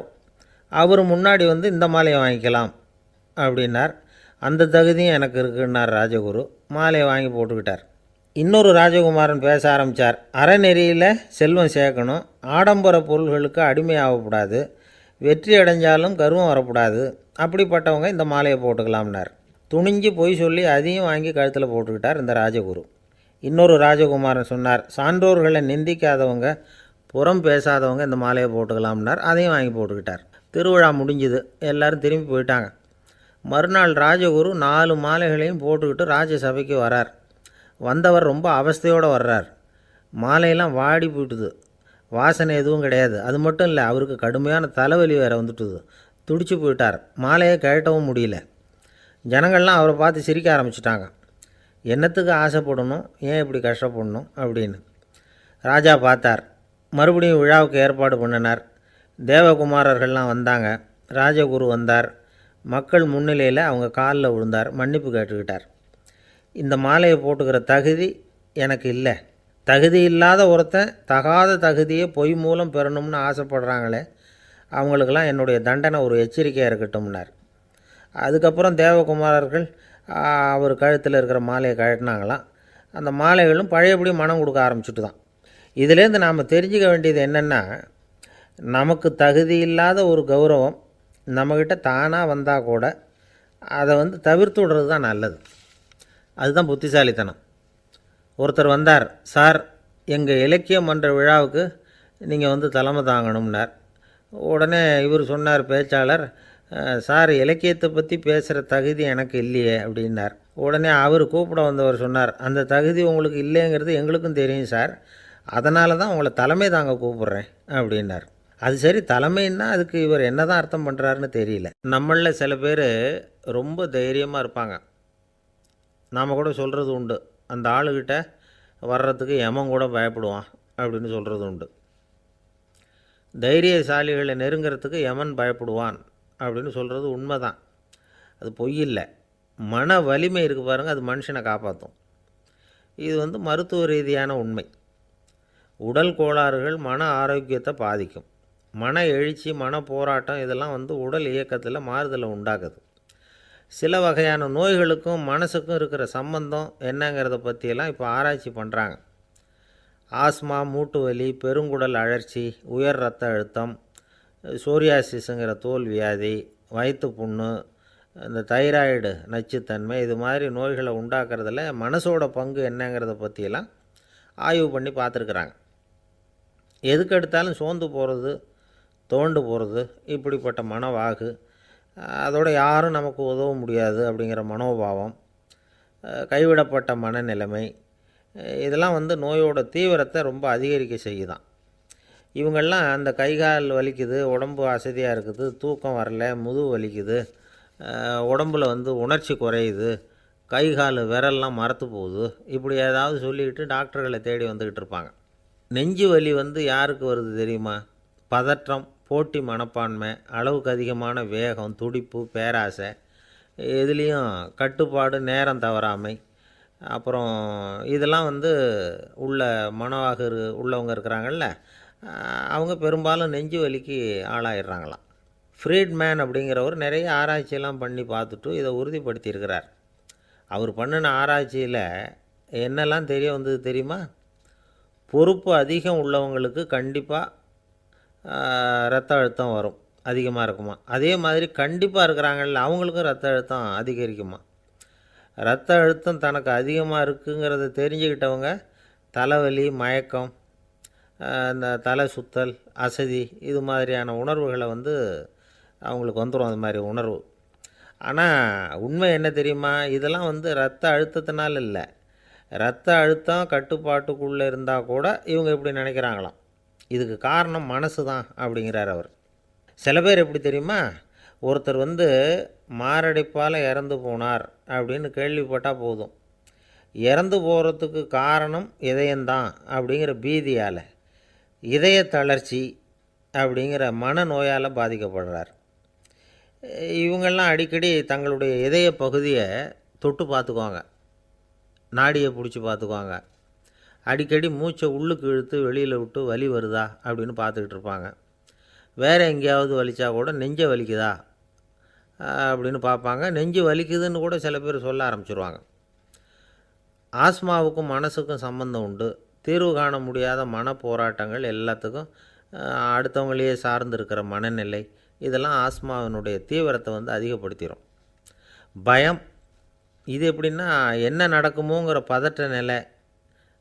அவர் முன்னாடி வந்து இந்த மாலையை வாங்கிக்கலாம் அப்படின்னார். அந்த தகுதியும் எனக்கு இருக்குன்னார் ராஜகுரு. மாலையை வாங்கி போட்டுக்கிட்டார். இன்னொரு ராஜகுமாரன் பேச ஆரம்பித்தார். அறநெறியில் செல்வம் சேர்க்கணும், ஆடம்பர பொருள்களுக்கு அடிமையாகக்கூடாது, வெற்றி அடைஞ்சாலும் கர்வம் வரக்கூடாது, அப்படிப்பட்டவங்க இந்த மாலையை போட்டுக்கலாம்னார். துணிஞ்சு பொய் சொல்லி அதையும் வாங்கி கழுத்தில் போட்டுக்கிட்டார் இந்த ராஜகுரு. இன்னொரு ராஜகுமாரன் சொன்னார், சான்றோர்களை நிந்திக்காதவங்க, புறம் பேசாதவங்க இந்த மாலையை போட்டுக்கலாம்னார். அதையும் வாங்கி போட்டுக்கிட்டார். திருவிழா முடிஞ்சுது, எல்லோரும் திரும்பி போயிட்டாங்க. மறுநாள் ராஜகுரு 4 மாலைகளையும் போட்டுக்கிட்டு ராஜசபைக்கு வரார். வந்தவர் ரொம்ப அவஸ்தையோடு வர்றார். மாலையெல்லாம் வாடி போயிட்டுது, வாசனை எதுவும் கிடையாது. அது மட்டும் இல்லை, அவருக்கு கடுமையான தலைவலி வேறு வந்துட்டுது. துடிச்சு போயிட்டார். மாலையை கழட்டவும் முடியல. ஜனங்கள்லாம் அவரை பார்த்து சிரிக்க ஆரம்பிச்சிட்டாங்க. என்னத்துக்கு ஆசைப்படணும், ஏன் இப்படி கஷ்டப்படணும் அப்படின்னு. ராஜா பார்த்தார். மறுபடியும் விழாவுக்கு ஏற்பாடு பண்ணினார். தேவகுமாரர்கள்லாம் வந்தாங்க. ராஜகுரு வந்தார். மக்கள் முன்னிலையில் அவங்க காலில் விழுந்தார், மன்னிப்பு கேட்டுக்கிட்டார். இந்த மாலையை போட்டுக்கிற தகுதி எனக்கு இல்லை, தகுதி இல்லாத ஒருத்தன் தகாத தகுதியை பொய் மூலம் பெறணும்னு ஆசைப்படுறாங்களே, அவங்களுக்கெல்லாம் என்னுடைய தண்டனை ஒரு எச்சரிக்கையாக இருக்கட்டும்னார். அதுக்கப்புறம் தேவகுமாரர்கள் அவர் கழுத்தில் இருக்கிற மாலையை கழட்டினாங்களாம். அந்த மாலைகளும் பழையபடி மனம் கொடுக்க ஆரம்பிச்சுட்டு தான். இதிலேருந்து நாம் தெரிஞ்சுக்க வேண்டியது என்னென்னா, நமக்கு தகுதி இல்லாத ஒரு கௌரவம் நம்மக்கிட்ட தானாக வந்தால் கூட அதை தவிர்த்து விடுறது தான் நல்லது. அதுதான் புத்திசாலித்தனம். ஒருத்தர் வந்தார், சார் எங்கள் இலக்கிய மன்ற விழாவுக்கு நீங்கள் தலைமை தாங்கணும்னார். உடனே இவர் சொன்னார், பேச்சாளர், சார் இலக்கியத்தை பற்றி பேசுகிற தகுதி எனக்கு இல்லையே அப்படின்னார். உடனே அவர் கூப்பிட வந்தவர் சொன்னார், அந்த தகுதி உங்களுக்கு இல்லைங்கிறது எங்களுக்கும் தெரியும் சார், அதனால தான் உங்களை தலைமை தாங்க கூப்பிட்றேன் அப்படின்னார். அது சரி, தலைமைன்னா அதுக்கு இவர் என்ன தான் அர்த்தம் பண்ணுறாருன்னு தெரியல. நம்மளில் சில பேர் ரொம்ப தைரியமாக இருப்பாங்க. நாம் கூட சொல்கிறது உண்டு, அந்த ஆளுகிட்ட வர்றதுக்கு யமன் கூட பயப்படுவான் அப்படின்னு சொல்கிறது உண்டு. தைரியசாலிகளை நெருங்கிறதுக்கு யமன் பயப்படுவான் அப்படின்னு சொல்கிறது உண்மை தான். அது பொய் இல்லை. மன வலிமை இருக்குது பாருங்கள், அது மனுஷனை காப்பாற்றும். இது மருத்துவ ரீதியான உண்மை. உடல் கோளாறுகள் மன ஆரோக்கியத்தை பாதிக்கும். மன எழுச்சி, மன போராட்டம் இதெல்லாம் உடல் இயக்கத்தில் மாறுதலை உண்டாக்குது. சில வகையான நோய்களுக்கும் மனசுக்கும் இருக்கிற சம்பந்தம் என்னங்கிறத பற்றியெல்லாம் இப்போ ஆராய்ச்சி பண்ணுறாங்க. ஆஸ்மா, மூட்டு வலி, பெருங்குடல் அழற்சி, உயர் இரத்த அழுத்தம், சோரியாசிஸுங்கிற தோல் வியாதி, வயிற்று புண்ணு, இந்த தைராய்டு நச்சுத்தன்மை, இது மாதிரி நோய்களை உண்டாக்குறதுல மனசோட பங்கு என்னங்கிறத பற்றியெல்லாம் ஆய்வு பண்ணி பார்த்துருக்குறாங்க. எதுக்கு எடுத்தாலும் சோர்ந்து போகிறது, தோண்டு போகிறது, இப்படிப்பட்ட மனவாகு, அதோட யாரும் நமக்கு உதவ முடியாது அப்படிங்கிற மனோபாவம், கைவிடப்பட்ட மனநிலைமை, இதெல்லாம் நோயோட தீவிரத்தை ரொம்ப அதிகரிக்க செய்யுதான். இவங்கெல்லாம் அந்த கைகால் வலிக்குது, உடம்பு அசதியாக இருக்குது, தூக்கம் வரல, முதுகு வலிக்குது, உடம்பில் உணர்ச்சி குறையுது, கைகால் விரல்லாம் மரத்து போகுது, இப்படி ஏதாவது சொல்லிக்கிட்டு டாக்டர்களை தேடி வந்துக்கிட்டு இருப்பாங்க. நெஞ்சு வலி யாருக்கு வருது தெரியுமா? பதற்றம், போட்டி மனப்பான்மை, அளவுக்கு அதிகமான வேகம், துடிப்பு, பேராசை, இதுலேயும் கட்டுப்பாடு, நேரம் தவறாமை, அப்புறம் இதெல்லாம் உள்ள மனவாக உள்ளவங்க இருக்கிறாங்கல்ல, அவங்க பெரும்பாலும் நெஞ்சு வலிக்கு ஆளாயிடுறாங்களாம். ஃப்ரீட்மேன் அப்படிங்கிறவர் நிறைய ஆராய்ச்சியெல்லாம் பண்ணி பார்த்துட்டு இதை உறுதிப்படுத்தியிருக்கிறார். அவர் பண்ணின ஆராய்ச்சியில் என்னெல்லாம் தெரிய வந்தது தெரியுமா? பொறுப்பு அதிகம் உள்ளவங்களுக்கு கண்டிப்பாக இரத்த அழுத்தம் வரும், அதிகமாக இருக்குமா. அதே மாதிரி கண்டிப்பாக இருக்கிறாங்கல்ல, அவங்களுக்கும் இரத்த அழுத்தம் அதிகரிக்குமா. இரத்த அழுத்தம் தனக்கு அதிகமாக இருக்குங்கிறத தெரிஞ்சுக்கிட்டவங்க தலைவலி, மயக்கம், இந்த தலை சுத்தல், அசதி, இது மாதிரியான உணர்வுகளை அவங்களுக்கு வந்துடும், அது மாதிரி உணர்வு. ஆனால் உண்மை என்ன தெரியுமா? இதெல்லாம் இரத்த அழுத்தத்தினால இல்லை, இரத்த அழுத்தம் கட்டுப்பாட்டுக்குள்ளே இருந்தால் கூட இவங்க இப்படி நினைக்கிறாங்களாம். இதுக்கு காரணம் மனசு தான் அப்படிங்கிறார் அவர். சில பேர் எப்படி தெரியுமா? ஒருத்தர் மாரடைப்பால் இறந்து போனார் அப்படின்னு கேள்விப்பட்டால் போதும், இறந்து போகிறதுக்கு காரணம் இதயம்தான் அப்படிங்கிற பீதியால், இதய தளர்ச்சி அப்படிங்கிற மனநோயால் பாதிக்கப்படுறார். இவங்கெல்லாம் அடிக்கடி தங்களுடைய இதய பகுதியை தொட்டு பார்த்துக்குவாங்க, நாடியை பிடிச்சி பார்த்துக்குவாங்க, அடிக்கடி மூச்சை உள்ளுக்கு இழுத்து வெளியில் விட்டு வலி வருதா அப்படின்னு பார்த்துக்கிட்டு இருப்பாங்க. வேறு எங்கேயாவது வலிச்சா கூட நெஞ்சை வலிக்குதா அப்படின்னு பார்ப்பாங்க. நெஞ்சு வலிக்குதுன்னு கூட சில பேர் சொல்ல ஆரம்பிச்சிருவாங்க. ஆஸ்மாவுக்கும் மனசுக்கும் சம்பந்தம் உண்டு. தீர்வு காண முடியாத மன போராட்டங்கள் எல்லாத்துக்கும் அடுத்தவங்களையே சார்ந்து இருக்கிற மனநிலை, இதெல்லாம் ஆஸ்மாவினுடைய தீவிரத்தை அதிகப்படுத்திடும். பயம், இது எப்படின்னா என்ன நடக்குமோங்கிற பதற்ற நிலை,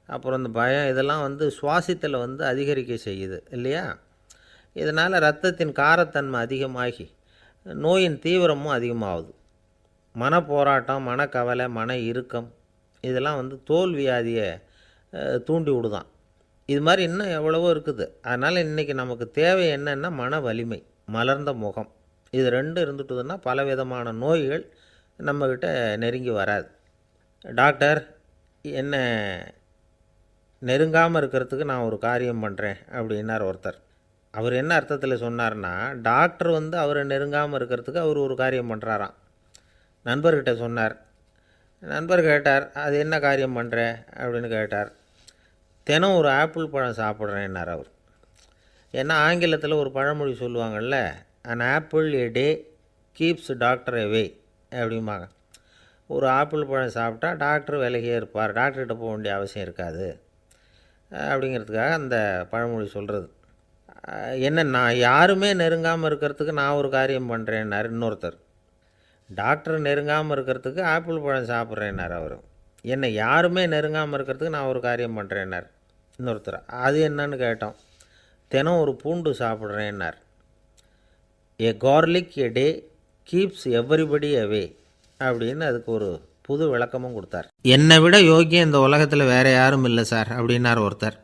அப்புறம் இந்த பயம், இதெல்லாம் சுவாசித்தலை அதிகரிக்க செய்யுது இல்லையா. இதனால் இரத்தத்தின் காரத்தன்மை அதிகமாகி நோயின் தீவிரமும் அதிகமாகுது. மன போராட்டம், மனக்கவலை, மன இறுக்கம், இதெல்லாம் தோல் வியாதியை தூண்டி விடுதான். இது மாதிரி இன்னும் எவ்வளவோ இருக்குது. அதனால் இன்றைக்கி நமக்கு தேவை என்னென்னா மன வலிமை, மலர்ந்த முகம், இது ரெண்டும் இருந்துட்டுதுன்னா பலவிதமான நோய்கள் நம்மக்கிட்ட நெருங்கி வராது. டாக்டர் என்ன நெருங்காமல் இருக்கிறதுக்கு நான் ஒரு காரியம் பண்ணுறேன் அப்படின்னார் ஒருத்தர். அவர் என்ன அர்த்தத்தில் சொன்னார்னா, டாக்டர் அவரை நெருங்காமல் இருக்கிறதுக்கு அவர் ஒரு காரியம் பண்ணுறாராம். நண்பர்கிட்ட சொன்னார். நண்பர் கேட்டார், அது என்ன காரியம் பண்ணுற அப்படின்னு கேட்டார். தினம் ஒரு ஆப்பிள் பழம் சாப்பிட்றேன்னார் அவர். ஏன்னா ஆங்கிலத்தில் ஒரு பழமொழி சொல்லுவாங்கள்ல, an apple a day keeps doctor away அப்படிம்பாங்க. ஒரு ஆப்பிள் பழம் சாப்பிட்டா டாக்டர் விலகியே இருப்பார், டாக்டர்கிட்ட போக வேண்டிய அவசியம் இருக்காது. அப்படிங்கிறதுக்காக அந்த பழமொழி சொல்கிறது. என்ன, நான் யாருமே நெருங்காமல் இருக்கிறதுக்கு நான் ஒரு காரியம் பண்ணுறேன்னார் இன்னொருத்தர். டாக்டர் நெருங்காமல் இருக்கிறதுக்கு ஆப்பிள் பழம் சாப்பிட்றேன்னார் அவர். என்னை யாருமே நெருங்காமல் இருக்கிறதுக்கு நான் ஒரு காரியம் பண்ணுறேன்னார் இன்னொருத்தர். அது என்னன்னு கேட்டோம். தினம் ஒரு பூண்டு சாப்பிட்றேன்னார். ஏ கார்லிக் எ டே கீப்ஸ் எவ்ரிபடி அவே அப்படின்னு அதுக்கு ஒரு புது விளக்கமும் கொடுத்தார். என்னை விட யோக்கியம் இந்த உலகத்தில் வேறு யாரும் இல்லை சார் அப்படின்னார் ஒருத்தர்.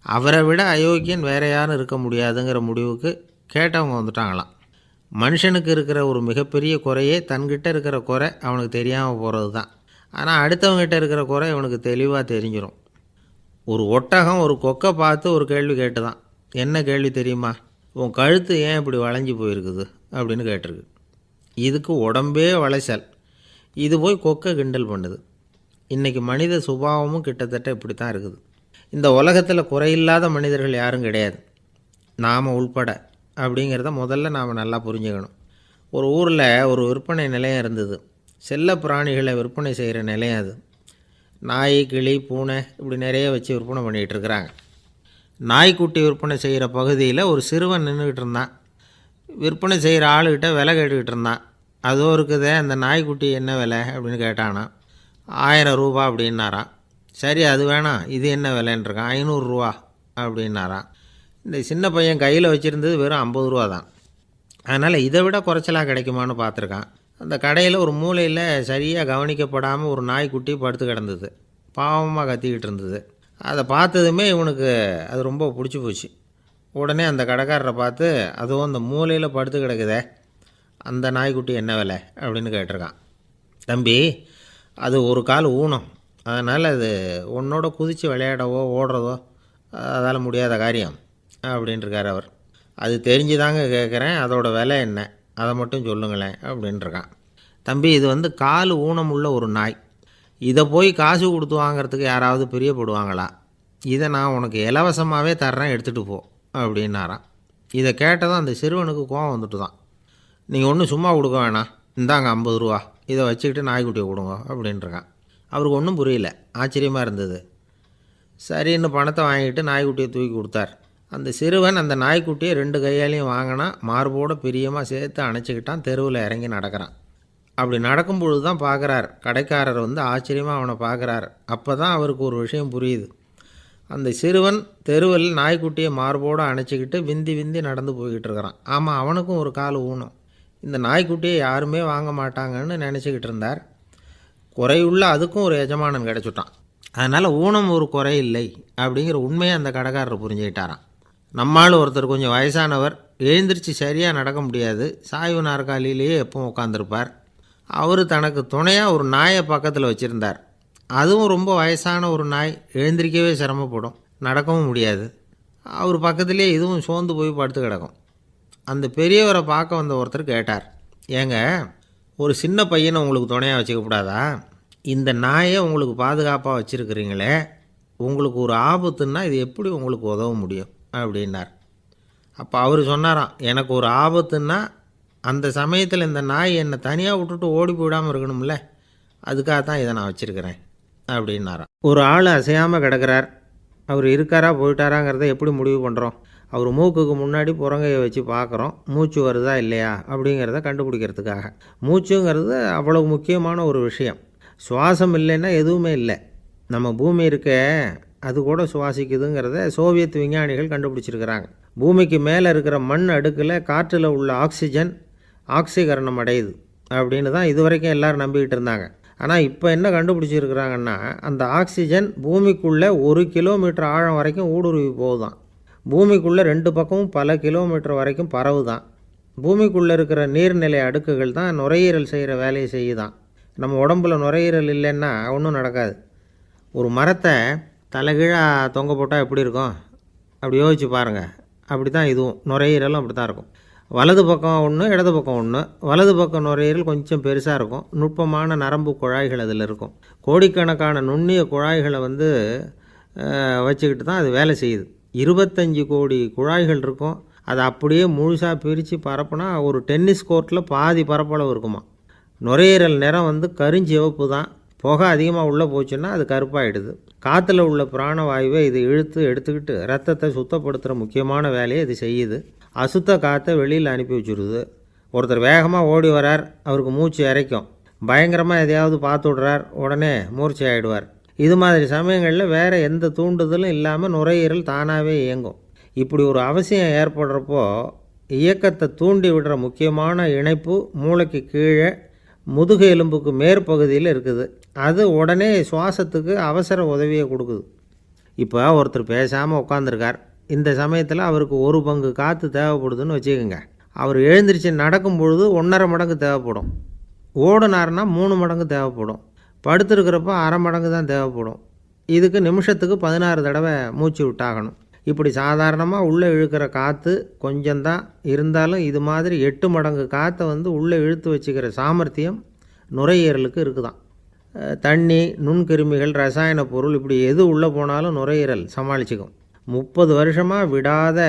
அவரை விட அயோக்கியன் வேறு யாரும் இருக்க முடியாதுங்கிற முடிவுக்கு கேட்டவங்க வந்துட்டாங்களாம். மனுஷனுக்கு இருக்கிற ஒரு மிகப்பெரிய குறையே தன்கிட்ட இருக்கிற குறை அவனுக்கு தெரியாமல் போகிறது தான். ஆனால் அடுத்தவங்ககிட்ட இருக்கிற குறை இவனுக்கு தெளிவாக தெரிஞ்சிடும். ஒரு ஒட்டகம் ஒரு கொக்கை பார்த்து ஒரு கேள்வி கேட்டு தான். என்ன கேள்வி தெரியுமா? உன் கழுத்து ஏன் இப்படி வளைஞ்சி போயிருக்குது அப்படின்னு கேட்டிருக்கு. இதுக்கு உடம்பே வளைச்சல். இது போய் கொக்கை கிண்டல் பண்ணுது. இன்றைக்கி மனித சுபாவமும் கிட்டத்தட்ட இப்படி தான் இருக்குது. இந்த உலகத்தில் குறையில்லாத மனிதர்கள் யாரும் கிடையாது, நாம் உள்பட. அப்படிங்கிறத முதல்ல நாம் நல்லா புரிஞ்சுக்கணும். ஒரு ஊரில் ஒரு விற்பனை நிலையம் இருந்தது. செல்ல பிராணிகளை விற்பனை செய்கிற நிலையம் அது. நாய், கிளி, பூனை இப்படி நிறைய வச்சு விற்பனை பண்ணிகிட்ருக்குறாங்க. நாய்க்குட்டி விற்பனை செய்கிற பகுதியில் ஒரு சிறுவன் நின்றுக்கிட்டு இருந்தான். விற்பனை செய்கிற ஆளுக்கிட்ட விலை கேட்டுக்கிட்டு இருந்தான். அதோ இருக்குதே அந்த நாய்க்குட்டி என்ன விலை அப்படின்னு கேட்டானா. 1000 ரூபா அப்படின்னாரான். சரி, அது வேணாம், இது என்ன விலைன்றிருக்கான். 500 ரூபா அப்படின்னாரான். இந்த சின்ன பையன் கையில் வச்சுருந்தது வெறும் 50 ரூபா தான். அதனால் இதை விட குறைச்சலாக கிடைக்குமான்னு பார்த்துருக்கான். அந்த கடையில் ஒரு மூலையில் சரியாக கவனிக்கப்படாமல் ஒரு நாய்க்குட்டி படுத்து கிடந்தது. பாவமாக கத்திக்கிட்டு இருந்தது. அதை பார்த்ததுமே இவனுக்கு அது ரொம்ப பிடிச்சி போச்சு. உடனே அந்த கடைக்காரரை பார்த்து, அதுவும் அந்த மூலையில் படுத்து கிடக்குதே அந்த நாய்க்குட்டி என்ன விலை அப்படின்னு கேட்டிருக்கான். தம்பி, அது ஒரு கால் ஊனம், அதனால் அது உன்னோட குதித்து விளையாடவோ ஓடுறதோ அதால் முடியாத காரியம் அப்படின்ட்டுருக்கார் அவர். அது தெரிஞ்சு தாங்க கேட்குறேன், அதோட விலை என்ன அதை மட்டும் சொல்லுங்களேன் அப்படின்ட்டுருக்கான். தம்பி, இது கால் ஊனம் உள்ள ஒரு நாய். இதை போய் காசு கொடுத்து வாங்கிறதுக்கு யாராவது பிரியப்படுவாங்களா? இதை நான் உனக்கு இலவசமாகவே தர்றேன், எடுத்துகிட்டு போ அப்படின்னாரான். இதை கேட்டதும் அந்த சிறுவனுக்கு கோவம் வந்துட்டு தான். நீங்கள் ஒன்றும் சும்மா கொடுக்க வேணாம், இந்தாங்க 50 ரூபா, இதை வச்சுக்கிட்டு நாய்க்குட்டியை கொடுங்க அப்படின்ட்டுருக்கான். அவருக்கு ஒன்றும் புரியல, ஆச்சரியமாக இருந்தது. சரின்னு பணத்தை வாங்கிட்டு நாய்க்குட்டியை தூக்கி கொடுத்தார். அந்த சிறுவன் அந்த நாய்க்குட்டியை 2 கையாலையும் வாங்கினா, மார்போடு பிரியமாக சேர்த்து அணைச்சிக்கிட்டான். தெருவில் இறங்கி நடக்கிறான். அப்படி நடக்கும்பொழுது தான் பார்க்குறார், கடைக்காரர் ஆச்சரியமாக அவனை பார்க்குறார். அப்போ தான் அவருக்கு ஒரு விஷயம் புரியுது. அந்த சிறுவன் தெருவில் நாய்க்குட்டியை மார்போடு அணைச்சிக்கிட்டு விந்தி விந்தி நடந்து போய்கிட்டு இருக்கிறான். ஆமாம், அவனுக்கும் ஒரு கால் ஊனம். இந்த நாய்க்குட்டியை யாருமே வாங்க மாட்டாங்கன்னு நினச்சிக்கிட்டு இருந்தார். குறையுள்ள அதுக்கும் ஒரு எஜமானன் கிடச்சிட்டான். அதனால் ஊனம் ஒரு குறை இல்லை அப்படிங்கிற உண்மையை அந்த கடைக்காரர் புரிஞ்சுக்கிட்டாரான். நம்மால் ஒருத்தர் கொஞ்சம் வயசானவர், எழுந்திரிச்சு சரியாக நடக்க முடியாது, சாய்வு நாற்காலியிலேயே எப்பவும் உட்காந்துருப்பார். அவர் தனக்கு துணையாக ஒரு நாயை பக்கத்தில் வச்சுருந்தார். அதுவும் ரொம்ப வயசான ஒரு நாய், எழுந்திரிக்கவே சிரமப்படும், நடக்கவும் முடியாது. அவர் பக்கத்துலேயே இதுவும் சோர்ந்து போய் படுத்து கிடக்கும். அந்த பெரியவரை பார்க்க வந்த ஒருத்தர் கேட்டார், ஏங்க, ஒரு சின்ன பையனை உங்களுக்கு துணையாக வச்சுக்கப்படாதா? இந்த நாயை உங்களுக்கு பாதுகாப்பாக வச்சுருக்கிறீங்களே, உங்களுக்கு ஒரு ஆபத்துன்னா இது எப்படி உங்களுக்கு உதவ முடியும் அப்படின்னார். அப்போ அவர் சொன்னாராம், எனக்கு ஒரு ஆபத்துன்னா அந்த சமயத்தில் இந்த நாய் என்னை தனியாக விட்டுட்டு ஓடி போயிடாமல் இருக்கணும்ல, அதுக்காக தான் இதை நான் வச்சுருக்கிறேன் அப்படின்னாராம். ஒரு ஆள் அசையாமல் கிடக்கிறார். அவர் இருக்காரா போயிட்டாராங்கிறத எப்படி முடிவு பண்ணுறோம்? அவர் மூக்குக்கு முன்னாடி புறங்கையை வச்சு பார்க்குறோம், மூச்சு வருதா இல்லையா அப்படிங்கிறத கண்டுபிடிக்கிறதுக்காக. மூச்சுங்கிறது அவ்வளோ முக்கியமான ஒரு விஷயம். சுவாசம் இல்லைன்னா எதுவுமே இல்லை. நம்ம பூமி இருக்க அது கூட சுவாசிக்குதுங்கிறத சோவியத் விஞ்ஞானிகள் கண்டுபிடிச்சிருக்கிறாங்க. பூமிக்கு மேலே இருக்கிற மண் அடுக்கில் காற்றில் உள்ள ஆக்சிஜன் ஆக்சிகரணம் அடையுது அப்படின்னு தான் இதுவரைக்கும் எல்லோரும் நம்பிக்கிட்டு இருந்தாங்க. ஆனால் இப்போ என்ன கண்டுபிடிச்சிருக்கிறாங்கன்னா, அந்த ஆக்சிஜன் பூமிக்குள்ளே 1 கிலோமீட்டர் ஆழம் வரைக்கும் ஊடுருவி போகுதான். பூமிக்குள்ளே 2 பக்கமும் பல கிலோமீட்டர் வரைக்கும் பரவுதான். பூமிக்குள்ளே இருக்கிற நீர்நிலை அடுக்குகள் தான் நுரையீரல் செய்கிற வேலையை செய்யுதான். நம்ம உடம்புல நுரையீரல் இல்லைன்னா ஒன்றும் நடக்காது. ஒரு மரத்தை தலைகீழாக தொங்க போட்டால் எப்படி இருக்கும்? அப்படி யோசிச்சு பாருங்கள். அப்படி தான் இதுவும், நுரையீரலும் அப்படி தான் இருக்கும். வலது பக்கம் ஒன்று, இடது பக்கம் ஒன்று. வலது பக்கம் நுரையீரல் கொஞ்சம் பெருசாக இருக்கும், நுட்பமான நரம்பு குழாய்கள் அதில் இருக்கும். கோடிக்கணக்கான நுண்ணிய குழாய்களை வச்சுக்கிட்டு தான் அது வேலை செய்யுது. 25 கோடி குழாய்கள் இருக்கும். அதை அப்படியே முழுசாக பிரித்து பரப்புனா ஒரு டென்னிஸ் கோர்ட்டில் பாதி பரப்பளவு இருக்குமா. நுரையீரல் நிறம் கருஞ்சிவப்பு தான். புகை அதிகமாக உள்ளே போச்சுன்னா அது கருப்பாயிடுது. காற்றுல உள்ள பிராணவாயுவை இது இழுத்து எடுத்துக்கிட்டு ரத்தத்தை சுத்தப்படுத்துகிற முக்கியமான வேலையை இது செய்யுது. அசுத்த காற்றை வெளியில் அனுப்பி வச்சுருது. ஒருத்தர் வேகமாக ஓடி வரார், அவருக்கு மூச்சு இறைக்கும். பயங்கரமாக எதையாவது பார்த்து விடுறார், உடனே மூர்ச்சை ஆகிடுவார். இது மாதிரி சமயங்களில் வேறு எந்த தூண்டுதலும் இல்லாமல் நுரையீரல் தானாகவே இயங்கும். இப்படி ஒரு அவசியம் ஏற்படுறப்போ இயக்கத்தை தூண்டி விடுற முக்கியமான இணைப்பு மூளைக்கு கீழே முதுகு எலும்புக்கு மேற்பகுதியில் இருக்குது. அது உடனே சுவாசத்துக்கு அவசர உதவியை கொடுக்குது. இப்போ ஒருத்தர் பேசாமல் உட்காந்துருக்கார். இந்த சமயத்தில் அவருக்கு 1 பங்கு காற்று தேவைப்படுதுன்னு வச்சுக்கோங்க. அவர் எழுந்திரிச்சு நடக்கும் பொழுது 1.5 மடங்கு தேவைப்படும். ஓடுனார்னா 3 மடங்கு தேவைப்படும். படுத்துருக்கிறப்ப 1/2 மடங்கு தான் தேவைப்படும். இதுக்கு நிமிஷத்துக்கு 16 தடவை மூச்சு விட்டாகணும். இப்படி சாதாரணமாக உள்ளே இழுக்கிற காற்று கொஞ்சம்தான் இருந்தாலும் இது மாதிரி 8 மடங்கு காற்றை உள்ளே இழுத்து வச்சுக்கிற சாமர்த்தியம் நுரையீரலுக்கு இருக்குதான். தண்ணி, நுண்கிருமிகள், ரசாயன பொருள் இப்படி எது உள்ளே போனாலும் நுரையீரல் சமாளிச்சுக்கும். 30 வருஷமாக விடாத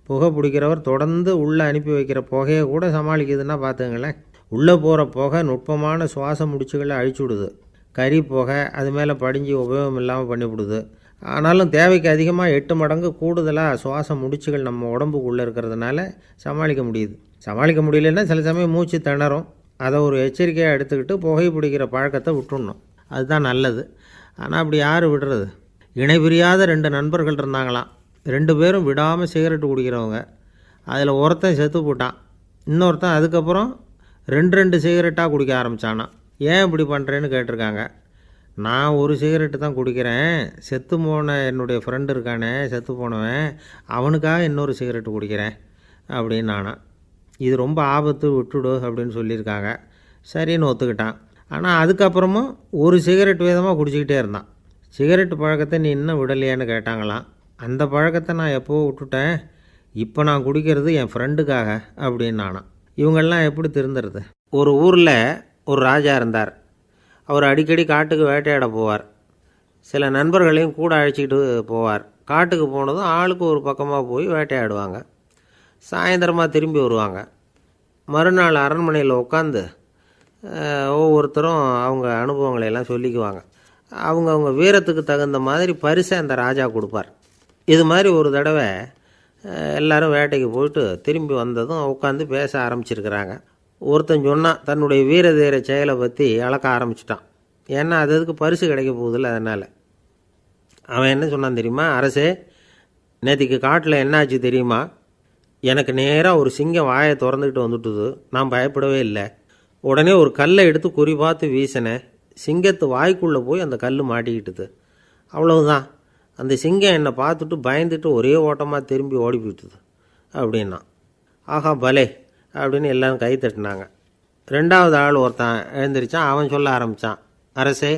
புகை பிடிக்கிறவர் தொடர்ந்து உள்ளே அனுப்பி வைக்கிற புகையை கூட சமாளிக்குதுன்னா பார்த்துங்களேன். உள்ளே போகிற புகை நுட்பமான சுவாச முடிச்சுகளை அழிச்சு விடுது. கறி புகை அது மேலே படிஞ்சு உபயோகம் இல்லாமல் பண்ணிவிடுது. ஆனாலும் தேவைக்கு அதிகமாக 8 மடங்கு கூடுதலாக சுவாச முடிச்சுகள் நம்ம உடம்புக்குள்ளே இருக்கிறதுனால சமாளிக்க முடியுது. சமாளிக்க முடியலன்னா சில சமயம் மூச்சு திணறும். அதை ஒரு எச்சரிக்கையாக எடுத்துக்கிட்டு புகை பிடிக்கிற பழக்கத்தை விட்டுடணும். அதுதான் நல்லது. ஆனால் அப்படி யார் விடுறது? இணை பிரியாத 2 நண்பர்கள் இருந்தாங்களாம். 2 பேரும் விடாமல் சிகரெட்டு குடிக்கிறவங்க. அதில் ஒருத்தன் செத்து போட்டான். இன்னொருத்தன் அதுக்கப்புறம் 2 சிகரெட்டாக குடிக்க ஆரம்பித்தானான். ஏன் இப்படி பண்ணுறேன்னு கேட்டிருக்காங்க. நான் 1 சிகரெட்டு தான் குடிக்கிறேன், செத்து போன என்னுடைய ஃப்ரெண்டு இருக்கானே செத்து போனவன், அவனுக்காக இன்னொரு சிகரெட்டு குடிக்கிறேன் அப்படின்னு நானா. இது ரொம்ப ஆபத்து, விட்டுடு அப்படின்னு சொல்லியிருக்காங்க. சரின்னு ஒத்துக்கிட்டான். ஆனால் அதுக்கப்புறமும் 1 சிகரெட் வீதமாக குடிச்சிக்கிட்டே இருந்தான். சிகரெட்டு பழக்கத்தை நீ இன்னும் விடலையான்னு கேட்டாங்களாம். அந்த பழக்கத்தை நான் எப்போவோ விட்டுட்டேன், இப்போ நான் குடிக்கிறது என் ஃப்ரெண்டுக்காக அப்படின்னு நானா. இவங்கெல்லாம் எப்படி திருந்துறது? ஒரு ஊரில் ஒரு ராஜா இருந்தார். அவர் அடிக்கடி காட்டுக்கு வேட்டையாட போவார். சில நண்பர்களையும் கூட அழைச்சிக்கிட்டு போவார். காட்டுக்கு போனதும் ஆளுக்கு ஒரு பக்கமாக போய் வேட்டையாடுவாங்க. சாயந்தரமாக திரும்பி வருவாங்க. மறுநாள் அரண்மனையில் உட்காந்து ஒவ்வொருத்தரும் அவங்க அனுபவங்களையெல்லாம் சொல்லிக்குவாங்க. அவங்க வீரத்துக்கு தகுந்த மாதிரி பரிசை அந்த ராஜா கொடுப்பார். இது மாதிரி ஒரு தடவை எல்லோரும் வேட்டைக்கு போயிட்டு திரும்பி வந்ததும் உட்காந்து பேச ஆரம்பிச்சிருக்கிறாங்க. ஒருத்தன் சொன்னான், தன்னுடைய வீரதீர செயலை பற்றி அளக்க ஆரம்பிச்சிட்டான். ஏன்னா அதுக்கு பரிசு கிடைக்க போகுதில்ல, அதனால். அவன் என்ன சொன்னான் தெரியுமா? அரசே, நேற்றுக்கு காட்டில் என்னாச்சு தெரியுமா? எனக்கு நேராக ஒரு சிங்கம் வாயை திறந்துக்கிட்டு வந்துட்டுது. நான் பயப்படவே இல்லை. உடனே ஒரு கல்லை எடுத்து குறி பார்த்து வீசினேன். சிங்கத்து வாய்க்குள்ளே போய் அந்த கல் மாட்டிக்கிட்டுது. அவ்வளவுதான். அந்த சிங்கம் என்னை பார்த்துட்டு பயந்துட்டு ஒரே ஓட்டமாக திரும்பி ஓடி போயிட்டுது அப்படின்னா. ஆஹா பலே அப்படின்னு எல்லோரும் கை தட்டினாங்க. 2வது ஆள் ஒருத்தன் எழுந்திரிச்சான். அவன் சொல்ல ஆரம்பித்தான், அரசே,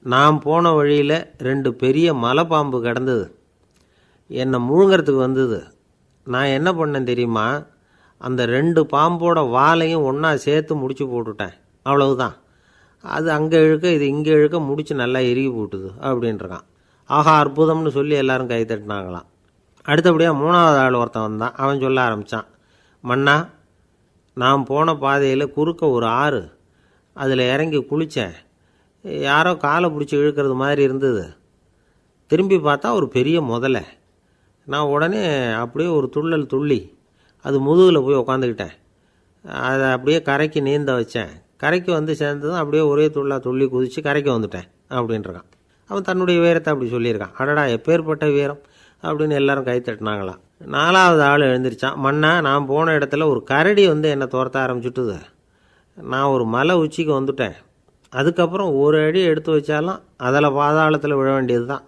நான் போன வழியில் 2 பெரிய மலைப்பாம்பு கிடந்தது. என்னை முழுங்கிறதுக்கு வந்தது. நான் என்ன பண்ணேன் தெரியுமா? அந்த 2 பாம்போட வாலையும் ஒன்றா சேர்த்து முடிச்சு போட்டுட்டேன். அவ்வளவுதான். அது அங்கே இழுக்க இது இங்கே இழுக்க முடிச்சு நல்லா இறுகி போட்டுது அப்படின்றான். ஆஹா அற்புதம்னு சொல்லி எல்லாரும் கை தட்டினாங்களாம். அடுத்தபடியாக 3வது ஆள் ஒருத்தன் வந்தான். அவன் சொல்ல ஆரம்பித்தான், மன்னா, நான் போன பாதையில் குறுக்க ஒரு ஆறு, அதில் இறங்கி குளித்தேன். யாரோ காலை பிடிச்சி இழுக்கிறது மாதிரி இருந்தது. திரும்பி பார்த்தா ஒரு பெரிய முதலை. நான் உடனே அப்படியே ஒரு துள்ளல் துள்ளி அது முதுகில் போய் உக்காந்துக்கிட்டேன். அதை அப்படியே கரைக்கு நீந்த வச்சேன். கரைக்கு வந்து சேர்ந்ததும் அப்படியே ஒரே துள்ளி குதித்து கரைக்கு வந்துட்டேன் அப்படின்றான். அவன் தன்னுடைய வீரத்தை அப்படி சொல்லியிருக்கான். அடடா எப்பேற்பட்ட வீரம் அப்படின்னு எல்லாரும் கை தட்டினாங்களாம். 4வது ஆள் எழுந்திரிச்சான். மன்னா, நான் போன இடத்துல ஒரு கரடி என்னை துரத்த ஆரம்பிச்சுட்டுது. நான் ஒரு மலை உச்சிக்கு வந்துட்டேன். அதுக்கப்புறம் ஒரு அடி எடுத்து வச்சாலும் அதில் பாதாளத்தில் விழ வேண்டியது தான்.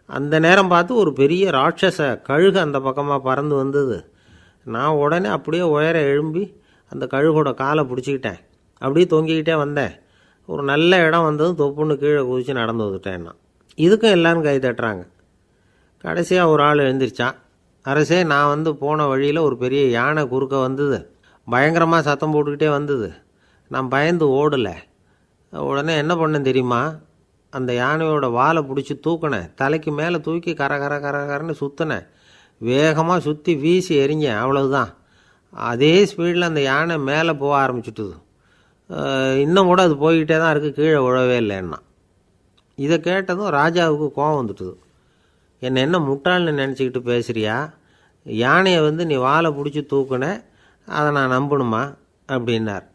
அந்த நேரம் பார்த்து ஒரு பெரிய ராட்சச கழுகு அந்த பக்கமாக பறந்து வந்தது. நான் உடனே அப்படியே உயர எழும்பி அந்த கழுகோட காலை பிடிச்சிக்கிட்டேன். அப்படியே தொங்கிக்கிட்டே வந்தேன். ஒரு நல்ல இடம் வந்ததும் தொப்புன்னு கீழே குதித்து நடந்து வந்துட்டேன். நான் இதுக்கும் எல்லோரும் கை தட்டுறாங்க. கடைசியாக ஒரு ஆள் எழுந்திரிச்சான். அரசே, நான் போன வழியில் ஒரு பெரிய யானை குறுக்க வந்தது. பயங்கரமாக சத்தம் போட்டுக்கிட்டே வந்தது. நான் பயந்து ஓடலை. உடனே என்ன பண்ணேன் தெரியுமா? அந்த யானையோட வாலை பிடிச்சி தூக்கினேன். தலைக்கு மேலே தூக்கி கரன்னு சுற்றினேன். வேகமாக சுற்றி வீசி எறிஞ்சேன். அவ்வளவுதான். அதே ஸ்பீடில் அந்த யானை மேலே போக ஆரம்பிச்சுட்டுது. இன்னும் கூட அது போய்கிட்டே தான் இருக்குது, கீழே விழவே இல்லைன்னா. இதை கேட்டதும் ராஜாவுக்கு கோபம் வந்துட்டுது. என்ன முட்டாள்னு நினச்சிக்கிட்டு பேசுகிறியா? யானையை நீ வாழை பிடிச்சி தூக்குன, அதை நான் நம்பணுமா அப்படின்னார்.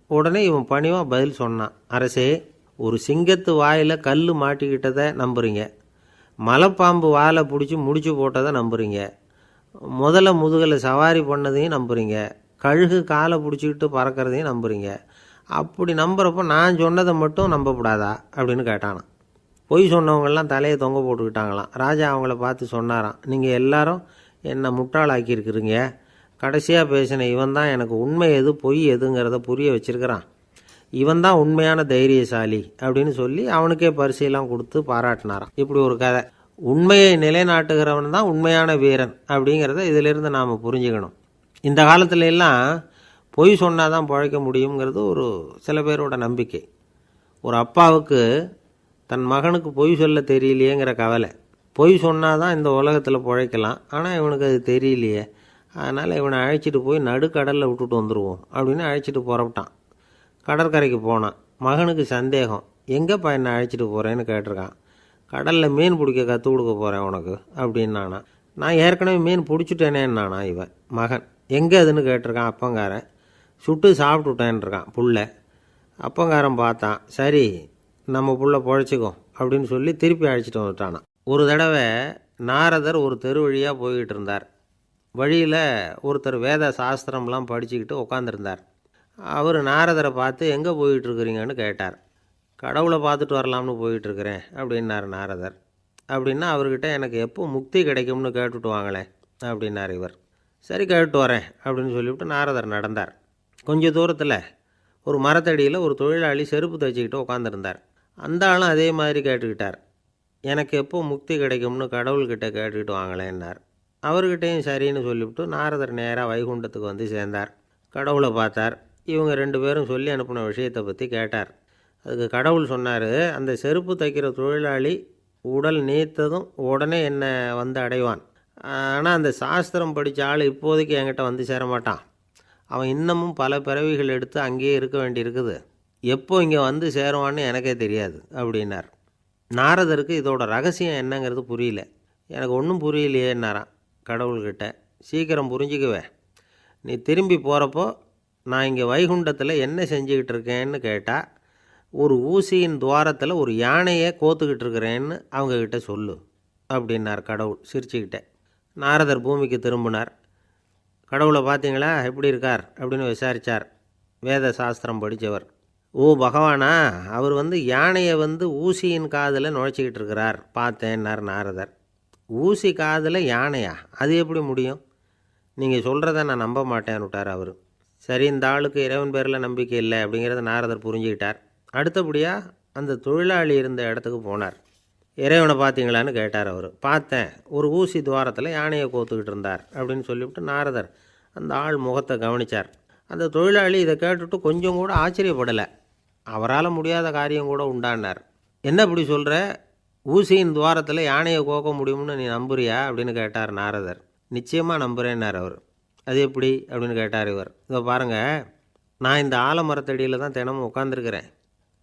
உடனே இவன் பணிவாக பதில் சொன்னான். அரசே, ஒரு சிங்கத்து வாயில் கல் மாட்டிக்கிட்டதை நம்புறீங்க, மலைப்பாம்பு வாழை பிடிச்சி முடிச்சு போட்டதை நம்புறீங்க, முதல்ல முதுகில் சவாரி பண்ணதையும் நம்புறீங்க, கழுகு காலை பிடிச்சிக்கிட்டு பறக்கிறதையும் நம்புறீங்க. அப்படி நம்புறப்போ நான் சொன்னதை மட்டும் நம்பக்கூடாதா அப்படின்னு கேட்டானான். பொய் சொன்னவங்கெல்லாம் தலையை தொங்க போட்டுக்கிட்டாங்களாம். ராஜா அவங்கள பார்த்து சொன்னாராம், நீங்கள் எல்லாரும் என்னை முட்டாளாக்கியிருக்கிறீங்க. கடைசியாக பேசின இவன் தான் எனக்கு உண்மை எது பொய் எதுங்கிறத புரிய வச்சிருக்கிறான். இவன் தான் உண்மையான தைரியசாலி அப்படின்னு சொல்லி அவனுக்கே பரிசையெல்லாம் கொடுத்து பாராட்டினாராம். இப்படி ஒரு கதை. உண்மையை நிலைநாட்டுகிறவன் தான் உண்மையான வீரன் அப்படிங்கிறத இதிலிருந்து நாம் புரிஞ்சுக்கணும். இந்த காலத்துல எல்லாம் பொய் சொன்னால் தான் பிழைக்க முடியுங்கிறது ஒரு சில பேரோட நம்பிக்கை. ஒரு அப்பாவுக்கு தன் மகனுக்கு பொய் சொல்ல தெரியலையேங்கிற கவலை. பொய் சொன்னால் தான் இந்த உலகத்தில் பிழைக்கலாம், ஆனால் இவனுக்கு அது தெரியலையே, அதனால் இவனை அழைச்சிட்டு போய் நடுக்கடலில் விட்டுட்டு வந்துடுவோம் அப்படின்னு அழைச்சிட்டு புறப்பட்டான். கடற்கரைக்கு போனான். மகனுக்கு சந்தேகம், எங்கேப்பா என்னை அழைச்சிட்டு போகிறேன்னு கேட்டிருக்கான். கடலில் மீன் பிடிக்க கற்றுக் கொடுக்க போகிறேன் உனக்கு அப்படின்னானா. நான் ஏற்கனவே மீன் பிடிச்சிட்டேனேன்னானா இவன் மகன். எங்கே அதுன்னு கேட்டிருக்கான். அப்பங்காரன். சுட்டு சாப்பிட்டுட்டேன்ருக்கான் புள்ள. அப்பங்காரன் பார்த்தான், சரி நம்ம புள்ள பொழைச்சிக்கும் அப்படின்னு சொல்லி திருப்பி அழைச்சிட்டு வந்துட்டானான். ஒரு தடவை நாரதர் ஒரு தெரு வழியாக போய்கிட்டு இருந்தார். வழியில் ஒருத்தர் வேத சாஸ்திரம்லாம் படிச்சுக்கிட்டு உட்காந்துருந்தார். அவர் நாரதரை பார்த்து எங்கே போயிட்டுருக்குறீங்கன்னு கேட்டார். கடவுளை பார்த்துட்டு வரலாம்னு போயிட்டுருக்கிறேன் அப்படின்னார் நாரதர். அப்படின்னா அவர்கிட்ட எனக்கு எப்போ முக்தி கிடைக்கும்னு கேட்டுட்டு வாங்களேன் அப்படின்னார் இவர். சரி கேட்டு வரேன் அப்படின்னு சொல்லிவிட்டு நாரதர் நடந்தார். கொஞ்சம் தூரத்தில் ஒரு மரத்தடியில் ஒரு தொழிலாளி செருப்பு தைச்சிக்கிட்டு உட்காந்துருந்தார். அந்த ஆளும் அதே மாதிரி கேட்டுக்கிட்டார். எனக்கு எப்போ முக்தி கிடைக்கும்னு கடவுள்கிட்ட கேட்டுக்கிட்டு வாங்களேன்னார். அவர்கிட்டையும் சரின்னு சொல்லிவிட்டு நாரதர் நேராக வைகுண்டத்துக்கு வந்து சேர்ந்தார். கடவுளை பார்த்தார். இவங்க 2 பேரும் சொல்லி அனுப்பின விஷயத்தை பற்றி கேட்டார். அதுக்கு கடவுள் சொன்னார், அந்த செருப்பு தைக்கிற தொழிலாளி உடல் நீத்ததும் உடனே என்னை வந்து அடைவான். ஆனால் அந்த சாஸ்திரம் படித்த ஆள் இப்போதைக்கு என்கிட்ட வந்து சேரமாட்டான். அவன் இன்னமும் பல பிறவிகள் எடுத்து அங்கேயே இருக்க வேண்டியிருக்குது. எப்போ இங்கே வந்து சேருவான்னு எனக்கே தெரியாது அப்படின்னார். நாரதருக்கு இதோட ரகசியம் என்னங்கிறது புரியல. எனக்கு ஒன்றும் புரியலையேன்னாரான் கடவுள்கிட்ட. சீக்கிரம் புரிஞ்சுக்குவேன், நீ திரும்பி போகிறப்போ நான் இங்கே வைகுண்டத்தில் என்ன செஞ்சுக்கிட்டு இருக்கேன்னு கேட்டால், ஒரு ஊசியின் துவாரத்தில் ஒரு யானையை கோத்துக்கிட்டு இருக்கிறேன்னு அவங்கக்கிட்ட சொல்லு அப்படின்னார் கடவுள் சிரிச்சுக்கிட்டே. நாரதர் பூமிக்கு திரும்பினார். கடவுளை பார்த்தீங்களா எப்படி இருக்கார் அப்படின்னு விசாரித்தார் வேத சாஸ்திரம் படித்தவர். ஓ பகவானா, அவர் யானையை ஊசியின் காதில் நுழைச்சிக்கிட்டு இருக்கிறார் பார்த்தேன்னார் நாரதர். ஊசி காதில் யானையா? அது எப்படி முடியும்? நீங்கள் சொல்கிறத நான் நம்ப மாட்டேன்னு விட்டார் அவர். சரி, இந்த ஆளுக்கு இறைவன் பேரில் நம்பிக்கை இல்லை அப்படிங்கிறத நாரதர் புரிஞ்சுக்கிட்டார். அடுத்தபடியாக அந்த தொழிலாளி இருந்த இடத்துக்கு போனார். இறைவனை பார்த்தீங்களான்னு கேட்டார் அவர். பார்த்தேன், ஒரு ஊசி துவாரத்தில் யானையை கோத்துக்கிட்டு இருந்தார் அப்படின்னு சொல்லிவிட்டு நாரதர் அந்த ஆள் முகத்தை கவனித்தார். அந்த தொழிலாளி இதை கேட்டுட்டு கொஞ்சம் கூட ஆச்சரியப்படலை. அவரால் முடியாத காரியம் கூட உண்டானார். என்ன இப்படி சொல்கிற, ஊசியின் துவாரத்தில் யானையை கோக்க முடியும்னு நீ நம்புறியா அப்படின்னு கேட்டார் நாரதர். நிச்சயமாக நம்புகிறேன்னார் அவர். அது எப்படி அப்படின்னு கேட்டார் இவர். இதை பாருங்கள், நான் இந்த ஆலமரத்தடியில் தான் தினமும் உட்காந்துருக்கிறேன்.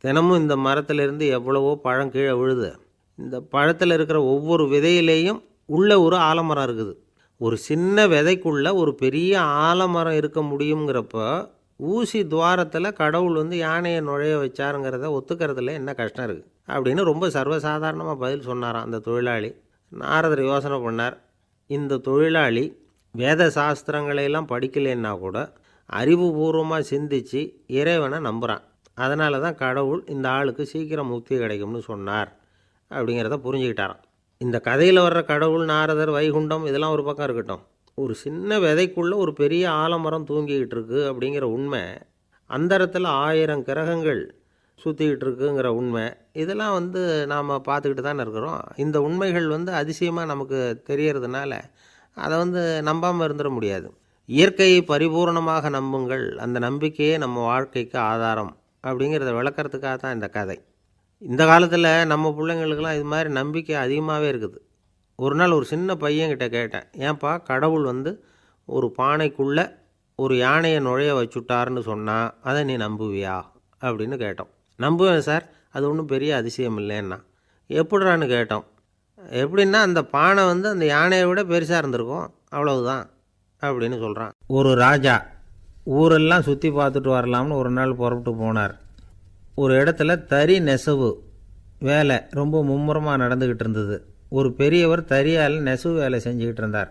தினமும் இந்த மரத்திலிருந்து எவ்வளவோ பழம் கீழே விழுது. இந்த பழத்தில் இருக்கிற ஒவ்வொரு விதையிலேயும் உள்ள ஒரு ஆலமரம் இருக்குது. ஒரு சின்ன விதைக்குள்ளே ஒரு பெரிய ஆலமரம் இருக்க முடியுங்கிறப்ப ஊசி துவாரத்தில் கடவுள் யானையை நுழைய வச்சாருங்கிறத ஒத்துக்கிறதுல என்ன கஷ்டம் இருக்குது அப்படின்னு ரொம்ப சர்வசாதாரணமாக பதில் சொன்னாராம் அந்த தொழிலாளி. நாரதர் யோசனை பண்ணார். இந்த தொழிலாளி வேத சாஸ்திரங்களையெல்லாம் படிக்கலைன்னா கூட அறிவுபூர்வமாக சிந்தித்து இறைவனை நம்புகிறான். அதனால தான் கடவுள் இந்த ஆளுக்கு சீக்கிரம் முக்தி கிடைக்கும்னு சொன்னார் அப்படிங்கிறத புரிஞ்சுக்கிட்டாராம். இந்த கதையில் வர்ற கடவுள், நாரதர், வைகுண்டம் இதெல்லாம் ஒரு பக்கம் இருக்கட்டும், ஒரு சின்ன விதைக்குள்ளே ஒரு பெரிய ஆலமரம் தூங்கிக்கிட்டு இருக்கு அப்படிங்கிற உண்மை, அந்தரத்தில் 1000 கிரகங்கள் சுற்றிக்கிட்டு இருக்குங்கிற உண்மை, இதெல்லாம் நாம் பார்த்துக்கிட்டு தானே இருக்கிறோம். இந்த உண்மைகள் அதிசயமாக நமக்கு தெரியறதுனால அதை நம்பாமல் இருந்துட முடியாது. இயற்கையை பரிபூர்ணமாக நம்புங்கள், அந்த நம்பிக்கையே நம்ம வாழ்க்கைக்கு ஆதாரம் அப்படிங்கிறத விளக்கிறதுக்காக தான் இந்த கதை. இந்த காலத்தில் நம்ம பிள்ளைங்களுக்கெல்லாம் இது மாதிரி நம்பிக்கை அதிகமாகவே இருக்குது. ஒரு நாள் ஒரு சின்ன பையன்கிட்ட கேட்டேன், ஏன்பா கடவுள் ஒரு பானைக்குள்ளே ஒரு யானையை நுழைய வச்சுட்டாருன்னு சொன்னால் அதை நீ நம்புவியா அப்படின்னு கேட்டோம். நம்புவேன் சார், அது ஒன்றும் பெரிய அதிசயம் இல்லைன்னா. எப்படிறான்னு கேட்டோம். எப்படின்னா அந்த பானை வந்து அந்த யானையை விட பெருசாக இருந்திருக்கும், அவ்வளவுதான் அப்படின்னு சொல்கிறான். ஒரு ராஜா ஊரெல்லாம் சுற்றி பார்த்துட்டு வரலாம்னு ஒரு நாள் புறப்பட்டு போனார். ஒரு இடத்துல தறி நெசவு வேலை ரொம்ப மும்முரமாக நடந்துக்கிட்டு இருந்தது. ஒரு பெரியவர் தறியால் நெசவு வேலை செஞ்சுக்கிட்டு இருந்தார்.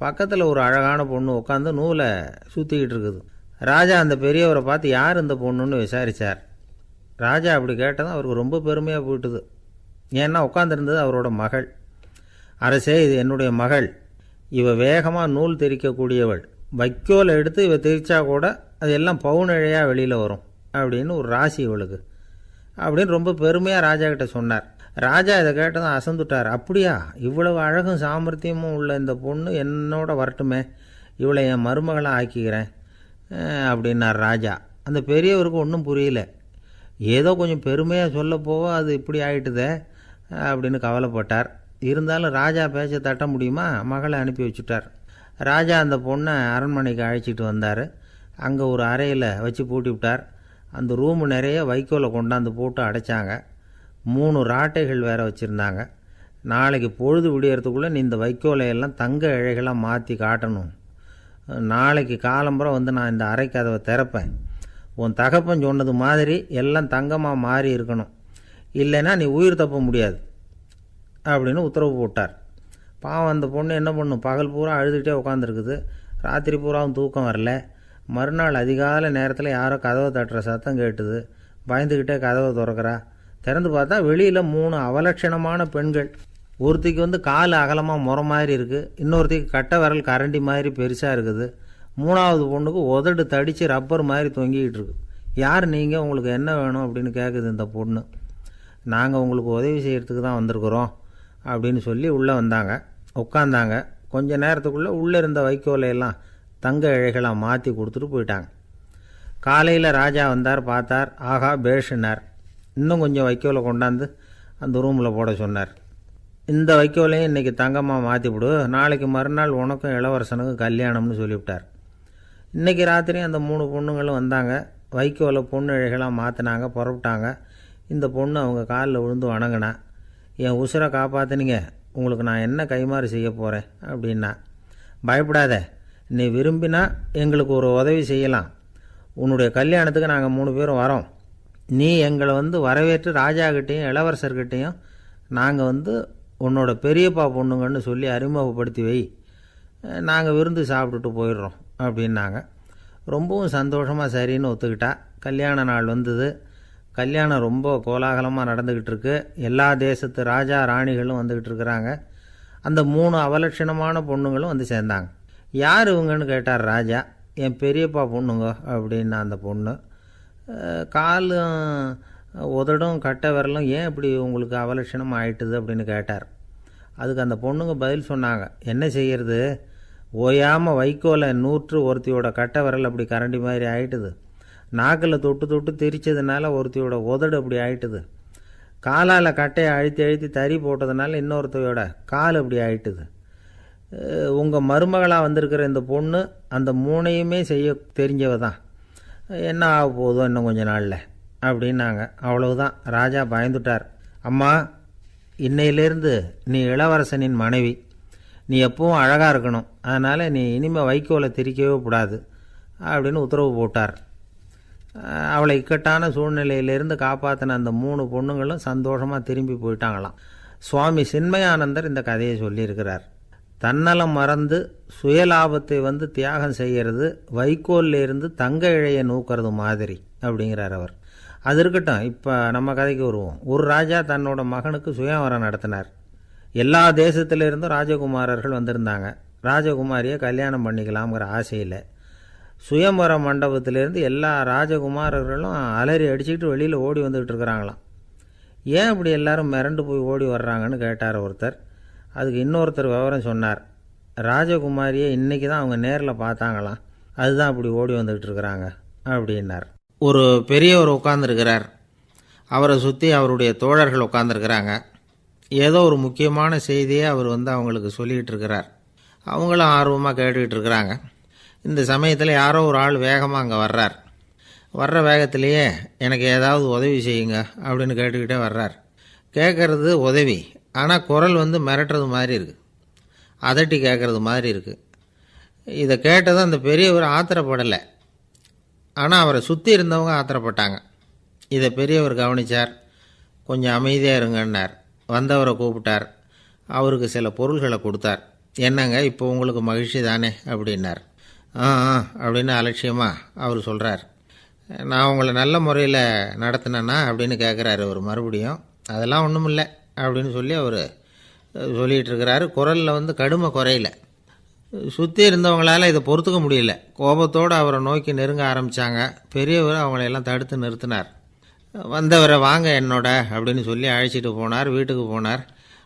பக்கத்தில் ஒரு அழகான பொண்ணு உட்காந்து நூலை சுற்றிக்கிட்டு இருக்குது. ராஜா அந்த பெரியவரை பார்த்து யார் இந்த பொண்ணுன்னு விசாரித்தார். ராஜா அப்படி கேட்டதும் அவருக்கு ரொம்ப பெருமையாக போயிட்டுது. ஏன்னா உட்காந்துருந்தது அவரோட மகள். அரசே, இது என்னுடைய மகள். இவ வேகமாக நூல் திரிக்கக்கூடியவள். வைக்கோலை எடுத்து இவ திரிச்சா கூட அது எல்லாம் பவுனிழையாக வெளியில் வரும் அப்படின்னு ஒரு ராசி இவளுக்கு அப்படின்னு ரொம்ப பெருமையாக ராஜா கிட்ட சொன்னார். ராஜா இதை கேட்டதும் அசந்துட்டார். அப்படியா, இவ்வளவு அழகும் சாமர்த்தியமும் உள்ள இந்த பொண்ணு என்னோட வரட்டுமே, இவளை என் மருமகளாக ஆக்கிக்கிறேன் அப்படின்னார் ராஜா. அந்த பெரியவருக்கு ஒன்றும் புரியல. ஏதோ கொஞ்சம் பெருமையாக சொல்ல போவோ அது இப்படி ஆகிட்டுதே அப்படின்னு கவலைப்பட்டார். இருந்தாலும் ராஜா பேச்ச தட்ட முடியுமா, மகளை அனுப்பி வச்சுட்டார். ராஜா அந்த பொண்ணை அரண்மனைக்கு அழைச்சிட்டு வந்தார். அங்கே ஒரு அறையில் வச்சு பூட்டி விட்டார். அந்த ரூமு நிறைய வைக்கோலை கொண்டாந்து போட்டு அடைச்சாங்க. 3 ராட்டைகள் வேறு வச்சுருந்தாங்க. நாளைக்கு பொழுது விடியறதுக்குள்ளே நீ இந்த வைக்கோலையெல்லாம் தங்க இழைகளாக மாற்றி காட்டணும். நாளைக்கு காலம்புறம் வந்து நான் இந்த அறை கதவை திறப்பேன். உன் தகப்பன் சொன்னது மாதிரி எல்லாம் தங்கமாக மாறி இருக்கணும், இல்லைன்னா நீ உயிர் தப்ப முடியாது அப்படின்னு உத்தரவு போட்டார். பாவம் அந்த பொண்ணு என்ன பண்ணும், பகல் பூரா அழுதுகிட்டே உட்காந்துருக்குது. ராத்திரி பூராவும் தூக்கம் வரல. மறுநாள் அதிகாலை நேரத்தில் யாரோ கதவை தட்டுற சத்தம் கேட்டுது. பயந்துக்கிட்டே கதவை திறக்கிறா. திறந்து பார்த்தா வெளியில் 3 அவலட்சணமான பெண்கள். ஒருத்திக்கு வந்து கால் அகலமாக முறை மாதிரி இருக்குது, இன்னொருத்திக்கு கட்டை விரல் கரண்டி மாதிரி பெருசாக இருக்குது, 3ஆவது பொண்ணுக்கு உதடு தடித்து ரப்பர் மாதிரி தொங்கிக்கிட்டு இருக்கு. யார் நீங்கள், உங்களுக்கு என்ன வேணும் அப்படின்னு கேட்குது இந்த பொண்ணு. நாங்கள் உங்களுக்கு உதவி செய்கிறதுக்கு தான் வந்திருக்கிறோம் அப்படின்னு சொல்லி உள்ளே வந்தாங்க. உட்காந்தாங்க. கொஞ்ச நேரத்துக்குள்ளே உள்ளே இருந்த வைக்கோலையெல்லாம் தங்க இழைகளாக மாற்றி கொடுத்துட்டு போயிட்டாங்க. காலையில் ராஜா வந்தார், பார்த்தார். ஆகா பேஷுனார். இன்னும் கொஞ்சம் வைக்கோலை கொண்டாந்து அந்த ரூமில் போட சொன்னார். இந்த வைக்கோலையும் இன்றைக்கி தங்கமாக மாற்றிவிடு, நாளைக்கு மறுநாள் உனக்கும் இளவரசனுக்கும் கல்யாணம்னு சொல்லிவிட்டார். இன்றைக்கி ராத்திரி அந்த 3 பொண்ணுங்களும் வந்தாங்க. வைக்கோலை பொண்ணு இழைகளாக மாற்றினாங்க, புறப்பட்டாங்க. இந்த பொண்ணு அவங்க காலில் விழுந்து வணங்கினா. என் உசுரை காப்பாற்றினீங்க, உங்களுக்கு நான் என்ன கைமாறு செய்ய போகிறேன் அப்படின்னா. பயப்படாத, நீ விரும்பினா எங்களுக்கு ஒரு உதவி செய்யலாம். உன்னுடைய கல்யாணத்துக்கு நாங்கள் 3 பேரும் வரோம். நீ எங்களை வந்து வரவேற்று ராஜாக்கிட்டேயும் இளவரசர்கிட்டையும் நாங்கள் வந்து உன்னோட பெரியப்பா பொண்ணுங்கன்னு சொல்லி அறிமுகப்படுத்தி வை, நாங்கள் விருந்து சாப்பிட்டுட்டு போயிடுறோம் அப்படின்னாங்க. ரொம்பவும் சந்தோஷமாக சரின்னு ஒத்துக்கிட்டா. கல்யாண நாள் வந்தது. கல்யாணம் ரொம்ப கோலாகலமாக நடந்துக்கிட்டு இருக்கு. எல்லா தேசத்து ராஜா ராணிகளும் வந்துக்கிட்டு இருக்கிறாங்க. அந்த 3 அவலட்சணமான பொண்ணுங்களும் வந்து சேர்ந்தாங்க. யார் இவங்கன்னு கேட்டார் ராஜா. என் பெரியப்பா பொண்ணுங்க அப்படின்னா அந்த பொண்ணு. காலும் உதடும் கட்டை விரலும் ஏன் இப்படி உங்களுக்கு அவலட்சணம் ஆயிட்டுது அப்படின்னு கேட்டார். அதுக்கு அந்த பொண்ணுங்க பதில் சொன்னாங்க. என்ன செய்கிறது, ஓயாமல் வைக்கோலை நூற்று ஒருத்தியோட கட்டை விரல் அப்படி கரண்டி மாதிரி ஆயிட்டுது. நாக்கில் தொட்டு தொட்டு திரிச்சதுனால ஒருத்தியோட உதடு அப்படி ஆயிட்டுது. காலால் கட்டையை அழுத்தி அழுத்தி தறி போட்டதுனால இன்னொருத்தையோட கால் அப்படி ஆயிட்டுது. உங்கள் மருமகளாக வந்திருக்கிற இந்த பொண்ணு அந்த 3ஐயுமே செய்ய தெரிஞ்சவ தான். என்ன ஆக போதோ இன்னும் கொஞ்ச நாளில் அப்படின்னாங்க. அவ்வளவுதான். ராஜா பயந்துட்டார். அம்மா, இன்னையிலேருந்து நீ இளவரசனின் மனைவி. நீ எப்பவும் அழகாக இருக்கணும். அதனால் நீ இனிமேல் வைக்கோலை திரிக்கவே கூடாது அப்படின்னு உத்தரவு போட்டார். அவளை இக்கட்டான சூழ்நிலையிலேருந்து காப்பாற்றின அந்த 3 பொண்ணுங்களும் சந்தோஷமாக திரும்பி போயிட்டாங்களாம். சுவாமி சின்மயானந்தர் இந்த கதையை சொல்லியிருக்கிறார். தன்னலம் மறந்து சுயலாபத்தை வந்து தியாகம் செய்கிறது வைக்கோல்ல இருந்து தங்க இழையை நூக்கிறது மாதிரி அப்படிங்கிறார் அவர். அது இருக்கட்டும், இப்போ நம்ம கதைக்கு வருவோம். ஒரு ராஜா தன்னோட மகனுக்கு சுயவரம் நடத்தினார். எல்லா தேசத்திலிருந்தும் ராஜகுமாரர்கள் வந்திருந்தாங்க. ராஜகுமாரியை கல்யாணம் பண்ணிக்கலாம்ங்கிற ஆசையில் சுயம்பர மண்டபத்திலேருந்து எல்லா ராஜகுமாரர்களும் அலறி அடிச்சுக்கிட்டு வெளியில் ஓடி வந்துக்கிட்டு இருக்கிறாங்களாம். ஏன் இப்படி எல்லாரும் மிரண்டு போய் ஓடி வர்றாங்கன்னு கேட்டார் ஒருத்தர். அதுக்கு இன்னொருத்தர் விவரம் சொன்னார். ராஜகுமாரியை இன்றைக்கி தான் அவங்க நேரில் பார்த்தாங்களாம், அதுதான் அப்படி ஓடி வந்துக்கிட்டு இருக்கிறாங்க அப்படின்னார். ஒரு பெரியவர் உட்கார்ந்துருக்கிறார். அவரை சுற்றி அவருடைய தோழர்கள் உட்கார்ந்துருக்கிறாங்க. ஏதோ ஒரு முக்கியமான செய்தியை அவர் வந்து அவங்களுக்கு சொல்லிகிட்டு இருக்கிறார். அவங்களும் ஆர்வமாக கேட்டுக்கிட்டு இருக்கிறாங்க. இந்த சமயத்தில் யாரோ ஒரு ஆள் வேகமாக அங்கே வர்றார். வர்ற வேகத்திலேயே எனக்கு ஏதாவது உதவி செய்யுங்க அப்படின்னு கேட்டுக்கிட்டே வர்றார். கேட்குறது உதவி, ஆனால் குரல் மிரட்டுறது மாதிரி இருக்குது, அதட்டி கேட்குறது மாதிரி இருக்குது. இதை கேட்டதும் அந்த பெரியவர் ஆத்திரப்படலை, ஆனால் அவரை சுற்றி இருந்தவங்க ஆத்திரப்பட்டாங்க. இதை பெரியவர் கவனித்தார். கொஞ்சம் அமைதியாக இருங்கன்னார். வந்தவரை கூப்பிட்டார். அவருக்கு சில பொருள்களை கொடுத்தார். என்னங்க இப்போ உங்களுக்கு மகிழ்ச்சி தானே அப்படின்னார். ஆ அப்படின்னு அலட்சியமாக அவர் சொல்கிறார். நான் உங்களை நல்ல முறையில் நடத்தினேன்னா அப்படின்னு கேட்குறாரு அவர் மறுபடியும். அதெல்லாம் ஒன்றும் இல்லை அப்படின்னு சொல்லி அவர் சொல்லிகிட்டு இருக்கிறாரு. குரலில் கடுமை குறையில. சுற்றி இருந்தவங்களால் இதை பொறுத்துக்க முடியல. கோபத்தோடு அவரை நோக்கி நெருங்க ஆரம்பித்தாங்க. பெரியவர் அவங்களையெல்லாம் தடுத்து நிறுத்தினார். வந்தவரை வாங்க என்னோட அப்படின்னு சொல்லி அழைச்சிட்டு போனார். வீட்டுக்கு போனார்.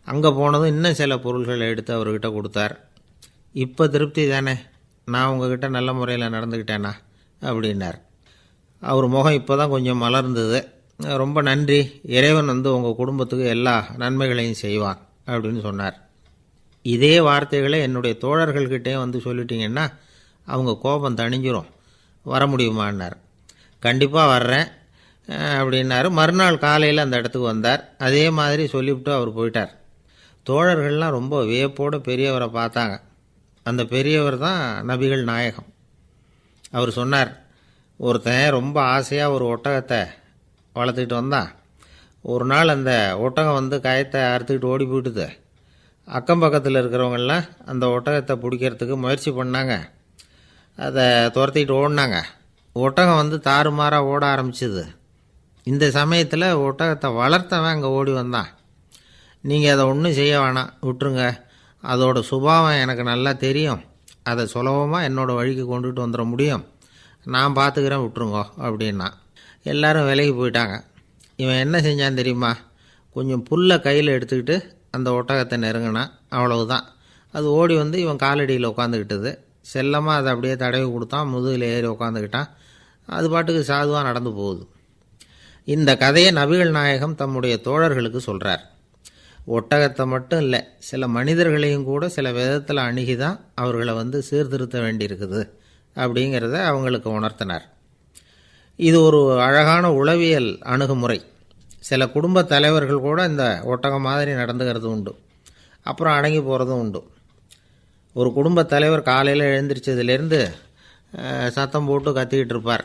அங்கே போனதும் இன்னும் சில பொருள்களை எடுத்து அவர்கிட்ட கொடுத்தார். இப்போ திருப்தி தானே, நான் உங்ககிட்ட நல்ல முறையில் நடந்துக்கிட்டேனா அப்படின்னார். அவர் முகம் இப்போ தான் கொஞ்சம் மலர்ந்தது. ரொம்ப நன்றி, இறைவன் உங்கள் குடும்பத்துக்கு எல்லா நன்மைகளையும் செய்வான் அப்படின்னு சொன்னார். இதே வார்த்தைகளை என்னுடைய தோழர்கள்கிட்டே சொல்லிட்டீங்கன்னா அவங்க கோபம் தணிஞ்சிரும், வர முடியுமான்னார். கண்டிப்பாக வர்றேன் அப்படின்னாரு. மறுநாள் காலையில் அந்த இடத்துக்கு வந்தார். அதே மாதிரி சொல்லிவிட்டு அவர் போயிட்டார். தோழர்கள்லாம் ரொம்ப வியப்போடு பெரியவரை பார்த்தாங்க. அந்த பெரியவர் தான் நபிகள் நாயகம். அவர் சொன்னார், ஒருத்தன் ரொம்ப ஆசையாக ஒரு ஒட்டகத்தை வளர்த்துக்கிட்டு வந்தான். ஒரு நாள் அந்த ஒட்டகம் கயத்தை அறுத்துக்கிட்டு ஓடி போயிட்டுது. அக்கம் பக்கத்தில் இருக்கிறவங்கெல்லாம் அந்த ஒட்டகத்தை பிடிக்கிறதுக்கு முயற்சி பண்ணாங்க. அதை துரத்திக்கிட்டு ஓடினாங்க. ஒட்டகம் தாறுமாறாக ஓட ஆரம்பிச்சிது. இந்த சமயத்தில் ஒட்டகத்தை வளர்த்தவன் அங்கே ஓடி வந்தான். நீங்கள் அதை ஒன்றும் செய்ய வேணாம், விட்டுருங்க, அதோட சுபாவம் எனக்கு நல்லா தெரியும், அதை சுலபமாக என்னோடய வழிக்கு கொண்டுட்டு வந்துட முடியும், நான் பார்த்துக்கிறேன், விட்டுருங்கோ அப்படின்னா. எல்லோரும் விலகி போயிட்டாங்க. இவன் என்ன செஞ்சான் தெரியுமா? கொஞ்சம் புல்லை கையில் எடுத்துக்கிட்டு அந்த ஒட்டகத்தை நெருங்கினான். அவ்வளவுதான். அது ஓடி இவன் காலடியில் உட்காந்துக்கிட்டது. செல்லமாக அதை அப்படியே தடவி கொடுத்தான். முதுகில் ஏறி உட்காந்துக்கிட்டான். அது பாட்டுக்கு சாதுவாக நடந்து போகுது. இந்த கதையை நபிகள் நாயகம் தம்முடைய தோழர்களுக்கு சொல்கிறார். ஒட்டகத்தை மட்டும் இல்லை, சில மனிதர்களையும் கூட சில விதத்தில் அணுகி தான் அவர்களை சீர்திருத்த வேண்டியிருக்குது அப்படிங்கிறத அவங்களுக்கு உணர்த்தினார். இது ஒரு அழகான உளவியல் அணுகுமுறை. சில குடும்ப தலைவர்கள் கூட இந்த ஒட்டகம் மாதிரி நடந்துக்கிறது உண்டு, அப்புறம் அடங்கி போகிறதும் உண்டு. ஒரு குடும்ப தலைவர் காலையில் எழுந்திரிச்சதுலேருந்து சத்தம் போட்டு கத்திக்கிட்டு இருப்பார்.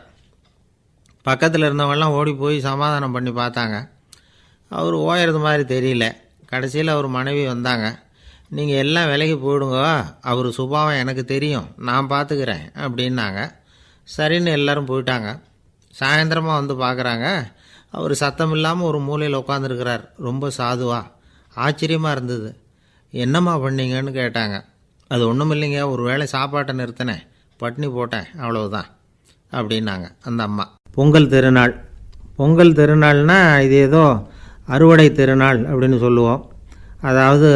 பக்கத்தில் இருந்தவங்கெல்லாம் ஓடி போய் சமாதானம் பண்ணி பார்த்தாங்க. அவர் ஓயறது மாதிரி தெரியல. கடைசியில் அவர் மனைவி வந்தாங்க. நீங்கள் எல்லாம் விலகி போயிடுங்க, அவர் சுபாவம் எனக்கு தெரியும், நான் பார்த்துக்கிறேன் அப்படின்னாங்க. சரின்னு எல்லோரும் போயிட்டாங்க. சாயந்தரமாக பார்க்குறாங்க, அவர் சத்தம் இல்லாமல் ஒரு மூலையில் உட்காந்துருக்கிறார். ரொம்ப சாதுவா. ஆச்சரியமாக இருந்தது. என்னம்மா பண்ணீங்கன்னு கேட்டாங்க. அது ஒன்றும் இல்லைங்க, ஒரு வேளை சாப்பாட்டை நிறுத்தினேன், பட்னி போட்டேன், அவ்வளவுதான் அப்படின்னாங்க அந்த அம்மா. பொங்கல் திருநாள். பொங்கல் திருநாள்னால் இது ஏதோ அறுவடை திருநாள் அப்படின்னு சொல்லுவோம். அதாவது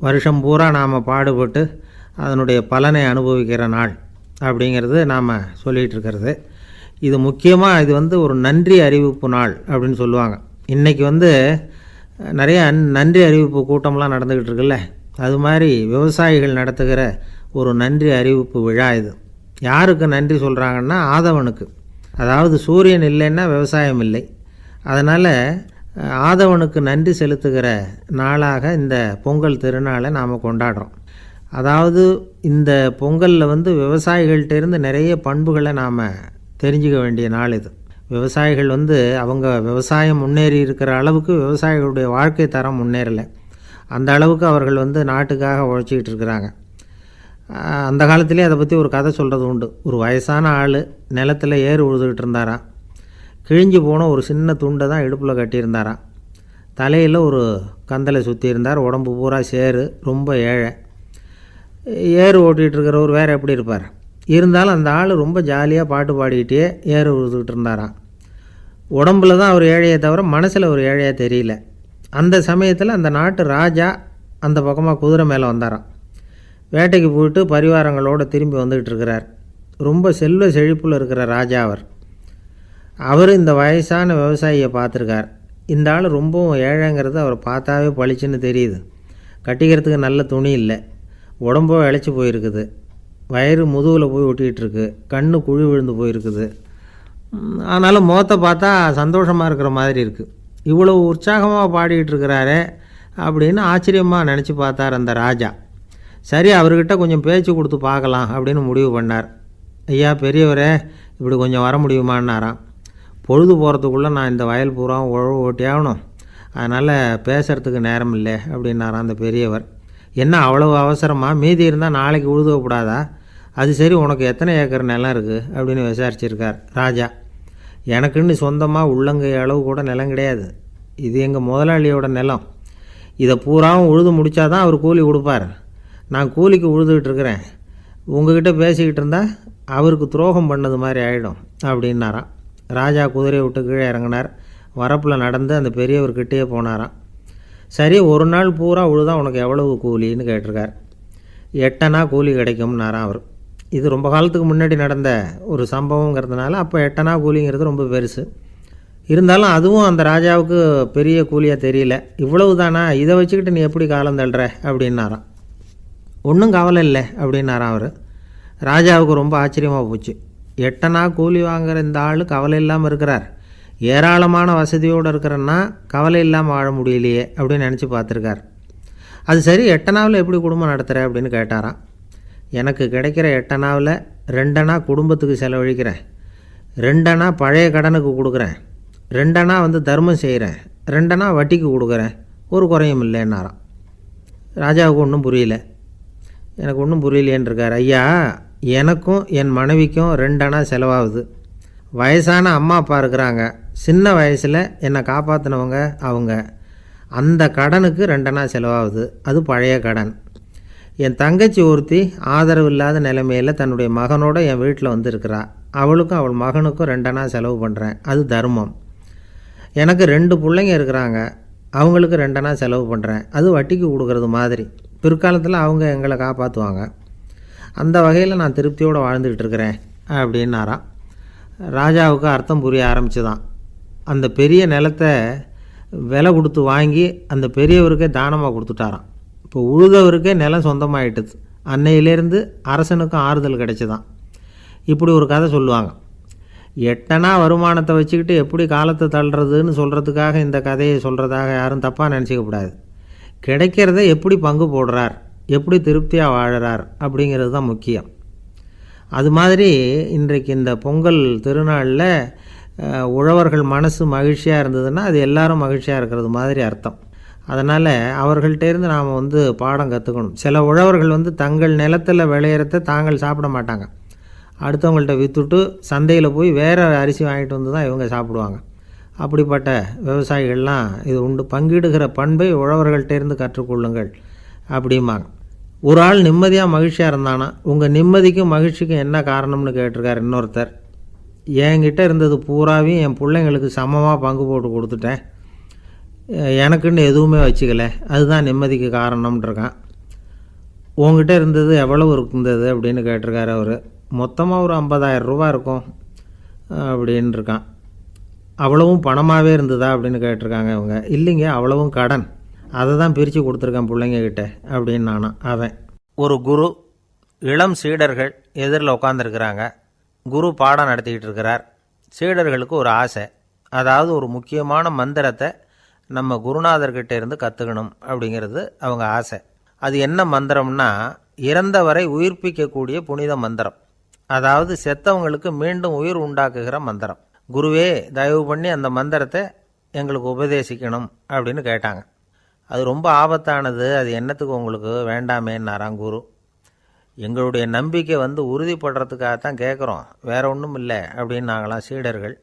வருஷம் பூரா நாம் பாடுபட்டு அதனுடைய பலனை அனுபவிக்கிற நாள் அப்படிங்கிறது நாம் சொல்லிகிட்டு இருக்கிறது. இது முக்கியமாக இது ஒரு நன்றி அறிவிப்பு நாள் அப்படின்னு சொல்லுவாங்க. இன்றைக்கி நிறைய நன்றி அறிவிப்பு கூட்டம்லாம் நடந்துக்கிட்டு இருக்குல்ல, அது மாதிரி விவசாயிகள் நடத்துகிற ஒரு நன்றி அறிவிப்பு விழா இது. யாருக்கு நன்றி சொல்கிறாங்கன்னா ஆதவனுக்கு. அதாவது சூரியன் இல்லைன்னா விவசாயம் இல்லை. அதனால் ஆதவனுக்கு நன்றி செலுத்துகிற நாளாக இந்த பொங்கல் திருநாளை நாம் கொண்டாடுறோம். அதாவது இந்த பொங்கலில் விவசாயிகள்கிட்டேருந்து நிறைய பண்புகளை நாம் தெரிஞ்சுக்க வேண்டிய நாள் இது. விவசாயிகள் அவங்க விவசாயம் முன்னேறி இருக்கிற அளவுக்கு விவசாயிகளுடைய வாழ்க்கை தரம் முன்னேறலை. அந்த அளவுக்கு அவர்கள் நாட்டுக்காக உழைச்சிக்கிட்டு இருக்கிறாங்க. அந்த காலத்திலே அதை பற்றி ஒரு கதை சொல்கிறது உண்டு. ஒரு வயசான ஆள் நிலத்தில் ஏறு உழுதுகிட்டு இருந்தாராம். கிழிஞ்சு போன ஒரு சின்ன துண்டை தான் இடுப்பில் கட்டியிருந்தாராம். தலையில் ஒரு கந்தலை சுற்றி இருந்தார். உடம்பு பூரா சேரு. ரொம்ப ஏழை. ஏறு ஓட்டிகிட்டு இருக்கிறவர் வேறு எப்படி இருப்பார்? இருந்தாலும் அந்த ஆள் ரொம்ப ஜாலியாக பாட்டு பாடிக்கிட்டே ஏறு உழுதுகிட்டு இருந்தாராம். உடம்புல தான் அவர் ஏழையை தவிர மனசில் ஒரு ஏழையாக தெரியல. அந்த சமயத்தில் அந்த நாட்டு ராஜா அந்த பக்கமாக குதிரை மேலே வந்தாராம். வேட்டைக்கு போயிட்டு பரிவாரங்களோடு திரும்பி வந்துக்கிட்டு இருக்கிறார். ரொம்ப செல்வ செழிப்பில் இருக்கிற ராஜா அவர் இந்த வயசான விவசாயியை பார்த்துருக்கார். இந்த ஆள் ரொம்பவும் ஏழைங்கிறது அவர் பார்த்தாவே பளிச்சுன்னு தெரியுது. கட்டிக்கிறதுக்கு நல்ல துணி இல்லை, உடம்போ இழைச்சி போயிருக்குது, வயிறு முதுகில் போய் ஒட்டிகிட்டு இருக்கு, கண்ணு குழி விழுந்து போயிருக்குது, ஆனாலும் முகத்தை பார்த்தா சந்தோஷமாக இருக்கிற மாதிரி இருக்குது. இவ்வளவு உற்சாகமாக பாடிக்கிட்டு இருக்கிறாரே அப்படின்னு ஆச்சரியமாக நினச்சி பார்த்தார் அந்த ராஜா. சரி, அவர்கிட்ட கொஞ்சம் பேச்சு கொடுத்து பார்க்கலாம் அப்படின்னு முடிவு பண்ணார். ஐயா பெரியவரே, இப்படி கொஞ்சம் வர முடியுமான்னாராம். பொழுது போகிறதுக்குள்ளே நான் இந்த வயல் பூரா உழவு ஓட்டி ஆகணும், அதனால் பேசுகிறதுக்கு நேரம் இல்லை அப்படின்னாராம் அந்த பெரியவர். என்ன அவ்வளவு அவசரமாக? மீதி இருந்தால் நாளைக்கு உழுதக்கூடாதா? அது சரி, உனக்கு எத்தனை ஏக்கர் நிலம் இருக்குது அப்படின்னு விசாரிச்சிருக்கார் ராஜா. எனக்குன்னு சொந்தமாக உள்ளங்கை அளவு கூட நிலம் கிடையாது. இது எங்கள் முதலாளியோட நிலம். இதை பூராவும் உழுது முடித்தாதான் அவர் கூலி கொடுப்பார். நான் கூலிக்கு உழுதுகிட்டு இருக்கிறேன். உங்ககிட்ட பேசிக்கிட்டு இருந்தால் அவருக்கு துரோகம் பண்ணது மாதிரி ஆகிடும் அப்படின்னாராம். ராஜா குதிரையை விட்டு கீழே இறங்கினார். வரப்பில் நடந்து அந்த பெரியவர்கிட்டே போனாராம். சரி, ஒரு நாள் பூரா உழுதா உனக்கு எவ்வளவு கூலின்னு கேட்டிருக்கார். 8 அணா கூலி கிடைக்கும்னாராம் அவர். இது ரொம்ப காலத்துக்கு முன்னாடி நடந்த ஒரு சம்பவங்கிறதுனால அப்போ 8 அணா கூலிங்கிறது ரொம்ப பெருசு. இருந்தாலும் அதுவும் அந்த ராஜாவுக்கு பெரிய கூலியாக தெரியல. இவ்வளவு தானா, இதை வச்சுக்கிட்டு நீ எப்படி காலம் தள்ளுற அப்படின்னாராம். ஒன்றும் கவலை இல்லை அப்படின்னாராம் அவர். ராஜாவுக்கு ரொம்ப ஆச்சரியமாக போச்சு. 8 அணா கூலி வாங்குகிற இந்த ஆள் கவலை இல்லாமல் இருக்கிறார், ஏராளமான வசதியோடு இருக்கிறன்னா கவலை இல்லாமல் வாழ முடியலையே அப்படின்னு நினச்சி பார்த்துருக்கார். அது சரி, 8 அணாவில் எப்படி குடும்பம் நடத்துகிற அப்படின்னு கேட்டாராம். எனக்கு கிடைக்கிற 8 அணாவில் 2 அணா குடும்பத்துக்கு செலவழிக்கிறேன், 2 அணா பழைய கடனுக்கு கொடுக்குறேன், 2 அணா தர்மம் செய்கிறேன், 2 அணா வட்டிக்கு கொடுக்குறேன், ஒரு குறையும் இல்லைன்னாராம். ராஜாவுக்கு ஒன்றும் புரியல. எனக்கு ஒன்றும் புரியலையேன்னு இருக்கார். ஐயா, எனக்கும் என் மனைவிக்கும் 2 அணா செலவாகுது. வயசான அம்மா அப்பா இருக்கிறாங்க, சின்ன வயசில் என்னை காப்பாற்றினவங்க அவங்க. அந்த கடனுக்கு 2 அணா செலவாகுது, அது பழைய கடன். என் தங்கச்சி ஒருத்தி ஆதரவு இல்லாத நிலைமையில் தன்னுடைய மகனோட என் வீட்டில் இருக்கிறா. அவளுக்கும் அவள் மகனுக்கும் 2 அணா செலவு பண்ணுறேன், அது தர்மம். எனக்கு 2 பிள்ளைங்க இருக்கிறாங்க, அவங்களுக்கு 2 அணா செலவு பண்ணுறேன், அது வட்டிக்கு கொடுக்கறது மாதிரி. பிற்காலத்தில் அவங்க எங்களை காப்பாற்றுவாங்க. அந்த வகையில் நான் திருப்தியோடு வாழ்ந்துக்கிட்டு இருக்கிறேன் அப்படின்னாராம். ராஜாவுக்கு அர்த்தம் புரிய ஆரம்பிச்சுதான். அந்த பெரிய நிலத்தை விலை கொடுத்து வாங்கி அந்த பெரியவருக்கே தானமாக கொடுத்துட்டாராம். இப்போ உழுதவருக்கே நிலம் சொந்தமாகிட்டுது. அன்னையிலேருந்து அரசனுக்கும் ஆறுதல் கிடைச்சிதான். இப்படி ஒரு கதை சொல்லுவாங்க. 8 அணா வருமானத்தை வச்சுக்கிட்டு எப்படி காலத்தை தள்ளுறதுன்னு சொல்கிறதுக்காக இந்த கதையை சொல்கிறதாக யாரும் தப்பாக நினச்சிக்கக்கூடாது. கிடைக்கிறத எப்படி பங்கு போடுறார், எப்படி திருப்தியாக வாழறார் அப்படிங்கிறது தான் முக்கியம். அது மாதிரி இன்றைக்கு இந்த பொங்கல் திருநாளில் உழவர்கள் மனசு மகிழ்ச்சியாக இருந்ததுன்னா அது எல்லாரும் மகிழ்ச்சியாக இருக்கிறது மாதிரி அர்த்தம். அதனால் அவர்கள்ட்டேருந்து நாம் பாடம் கற்றுக்கணும். சில உழவர்கள் தங்கள் நிலத்தில் விளையிறத தாங்கள் சாப்பிட மாட்டாங்க, அடுத்தவங்கள்ட்ட விற்றுட்டு சந்தையில் போய் வேறு அரிசி வாங்கிட்டு வந்து தான் இவங்க சாப்பிடுவாங்க. அப்படிப்பட்ட விவசாயிகள்லாம் இது உண்டு. பங்கிடுகிற பண்பை உழவர்கள்ட்டேருந்து கற்றுக்கொள்ளுங்கள் அப்படிம்பாங்க. ஒரு ஆள் நிம்மதியாக மகிழ்ச்சியாக இருந்தானா, உங்கள் நிம்மதிக்கும் மகிழ்ச்சிக்கும் என்ன காரணம்னு கேட்டிருக்கார் இன்னொருத்தர். என்கிட்ட இருந்தது பூராவையும் என் பிள்ளைங்களுக்கு சமமாக பங்கு போட்டு கொடுத்துட்டேன், எனக்குன்னு எதுவுமே வச்சுக்கல, அதுதான் நிம்மதிக்கு காரணம்ன்றிருக்கான். உங்ககிட்ட இருந்தது எவ்வளவு இருந்தது அப்படின்னு கேட்டிருக்காரு அவர். மொத்தமாக ஒரு 50,000 ரூபா இருக்கும் அப்படின்னு இருக்கான். அவ்வளவும் பணமாகவே இருந்ததா அப்படின்னு கேட்டிருக்காங்க அவங்க. இல்லைங்க, அவ்வளவும் கடன், அதை தான் பிரித்து கொடுத்துருக்கேன் பிள்ளைங்கக்கிட்ட அப்படின்னு நானும். அவன் ஒரு குரு, இளம் சீடர்கள் எதிரில் உட்காந்துருக்கிறாங்க. குரு பாடம் நடத்திக்கிட்டு இருக்கிறார். சீடர்களுக்கு ஒரு ஆசை, அதாவது ஒரு முக்கியமான மந்திரத்தை நம்ம குருநாதர்கிட்ட இருந்து கற்றுக்கணும் அப்படிங்கிறது அவங்க ஆசை. அது என்ன மந்திரம்னா, இறந்தவரை உயிர்ப்பிக்கக்கூடிய புனித மந்திரம், அதாவது செத்தவங்களுக்கு மீண்டும் உயிர் உண்டாக்குகிற மந்திரம். குருவே, தயவு பண்ணி அந்த மந்திரத்தை எங்களுக்கு உபதேசிக்கணும் அப்படின்னு கேட்டாங்க. அது ரொம்ப ஆபத்தானது, அது என்னத்துக்கு உங்களுக்கு வேண்டாமேன்னாராம் குரு. எங்களுடைய நம்பிக்கை உறுதிப்படுறதுக்காகத்தான் கேட்குறோம், வேற ஒன்றும் இல்லை அப்படின்னாங்களாம் சீடர்கள்.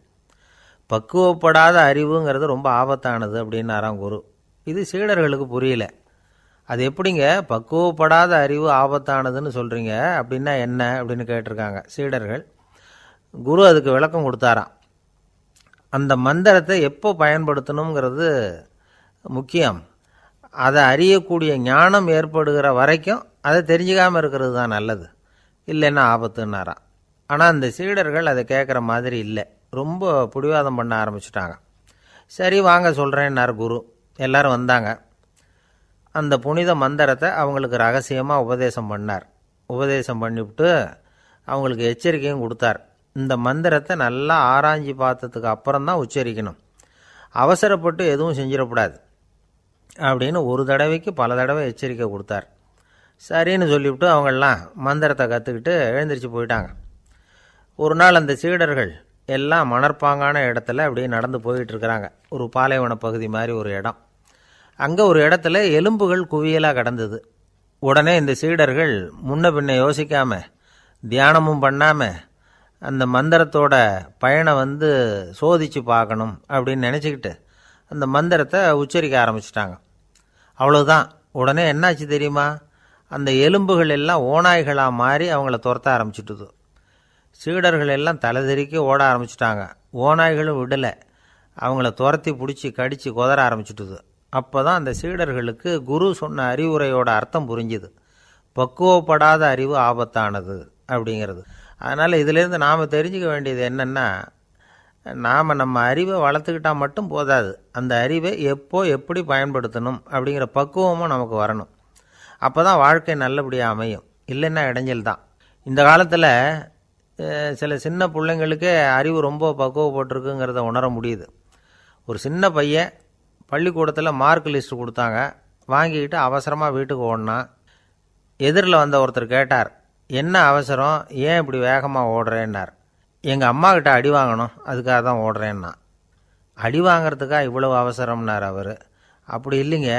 பக்குவப்படாத அறிவுங்கிறது ரொம்ப ஆபத்தானது அப்படின்னாராம் குரு. இது சீடர்களுக்கு புரியல. அது எப்படிங்க பக்குவப்படாத அறிவு ஆபத்தானதுன்னு சொல்கிறீங்க, அப்படின்னா என்ன அப்படின்னு கேட்டிருக்காங்க சீடர்கள். குரு அதுக்கு விளக்கம் கொடுத்தாராம். அந்த மந்திரத்தை எப்போ பயன்படுத்தணுங்கிறது முக்கியம். அதை அறியக்கூடிய ஞானம் ஏற்படுகிற வரைக்கும் அதை தெரிஞ்சுக்காமல் இருக்கிறது தான் நல்லது, இல்லைன்னா ஆபத்துன்னாராம். ஆனால் அந்த சீடர்கள் அதை கேட்குற மாதிரி இல்லை, ரொம்ப பிடிவாதம் பண்ண ஆரம்பிச்சுட்டாங்க. சரி வாங்க சொல்கிறேன்னார் குரு. எல்லோரும் வந்தாங்க. அந்த புனித மந்திரத்தை அவங்களுக்கு ரகசியமாக உபதேசம் பண்ணார். உபதேசம் பண்ணிவிட்டு அவங்களுக்கு எச்சரிக்கையும் கொடுத்தார். இந்த மந்திரத்தை நல்லா ஆராய்ஞ்சு பார்த்ததுக்கு அப்புறம்தான் உச்சரிக்கணும். அவசரப்பட்டு எதுவும் செஞ்சிடக்கூடாது அப்படின்னு ஒரு தடவைக்கு பல தடவை எச்சரிக்கை கொடுத்தார். சரின்னு சொல்லிவிட்டு அவங்கெல்லாம் மந்திரத்தை கற்றுக்கிட்டு எழுந்திரிச்சு போயிட்டாங்க. ஒரு நாள் அந்த சீடர்கள் எல்லாம் மணற்பாங்கான இடத்துல அப்படியே நடந்து போயிட்டுருக்கிறாங்க. ஒரு பாலைவன பகுதி மாதிரி ஒரு இடம். அங்கே ஒரு இடத்துல எலும்புகள் குவியலாக கிடந்தது. உடனே இந்த சீடர்கள் முன்ன பின்ன யோசிக்காமல், தியானமும் பண்ணாமல், அந்த மந்திரத்தோட பயனை சோதித்து பார்க்கணும் அப்படின்னு நினச்சிக்கிட்டு அந்த மந்திரத்தை உச்சரிக்க ஆரம்பிச்சிட்டாங்க. அவ்வளோதான். உடனே என்னாச்சு தெரியுமா? அந்த எலும்புகள் எல்லாம் ஓநாய்களாக மாறி அவங்கள துரத்த ஆரம்பிச்சிட்டுது. சீடர்கள் எல்லாம் தலைதெறிக்க ஓட ஆரம்பிச்சிட்டாங்க. ஓநாய்களும் விடலை, அவங்கள துரத்தி பிடிச்சி கடித்து கொதற ஆரம்பிச்சிட்டுது. அப்போ தான் அந்த சீடர்களுக்கு குரு சொன்ன அறிவுரையோட அர்த்தம் புரிஞ்சுது. பக்குவப்படாத அறிவு ஆபத்தானது அப்படிங்கிறது. அதனால் இதிலேருந்து நாம் தெரிஞ்சுக்க வேண்டியது என்னென்னா, நாம் நம்ம அறிவை வளர்த்துக்கிட்டால் மட்டும் போதாது, அந்த அறிவை எப்போ எப்படி பயன்படுத்தணும் அப்படிங்கிற பக்குவமும் நமக்கு வரணும். அப்போ தான் வாழ்க்கை நல்லபடியாக அமையும். இல்லைன்னா இடைஞ்சல் தான். இந்த காலத்தில் சில சின்ன பிள்ளைங்களுக்கே அறிவு ரொம்ப பக்குவப்பட்டிருக்குங்கிறத உணர முடியுது. ஒரு சின்ன பையன் பள்ளிக்கூடத்தில் மார்க் லிஸ்ட்டு கொடுத்தாங்க, வாங்கிக்கிட்டு அவசரமாக வீட்டுக்கு ஓடினான். எதிரில் வந்த ஒருத்தர் கேட்டார், என்ன அவசரம், ஏன் இப்படி வேகமாக ஓடுறேன்னார். எங்கள் அம்மாக்கிட்ட அடி வாங்கணும், அதுக்காக தான் ஓடுறேன்னா. அடி வாங்கிறதுக்காக இவ்வளவு அவசரம்னார் அவர். அப்படி இல்லைங்க,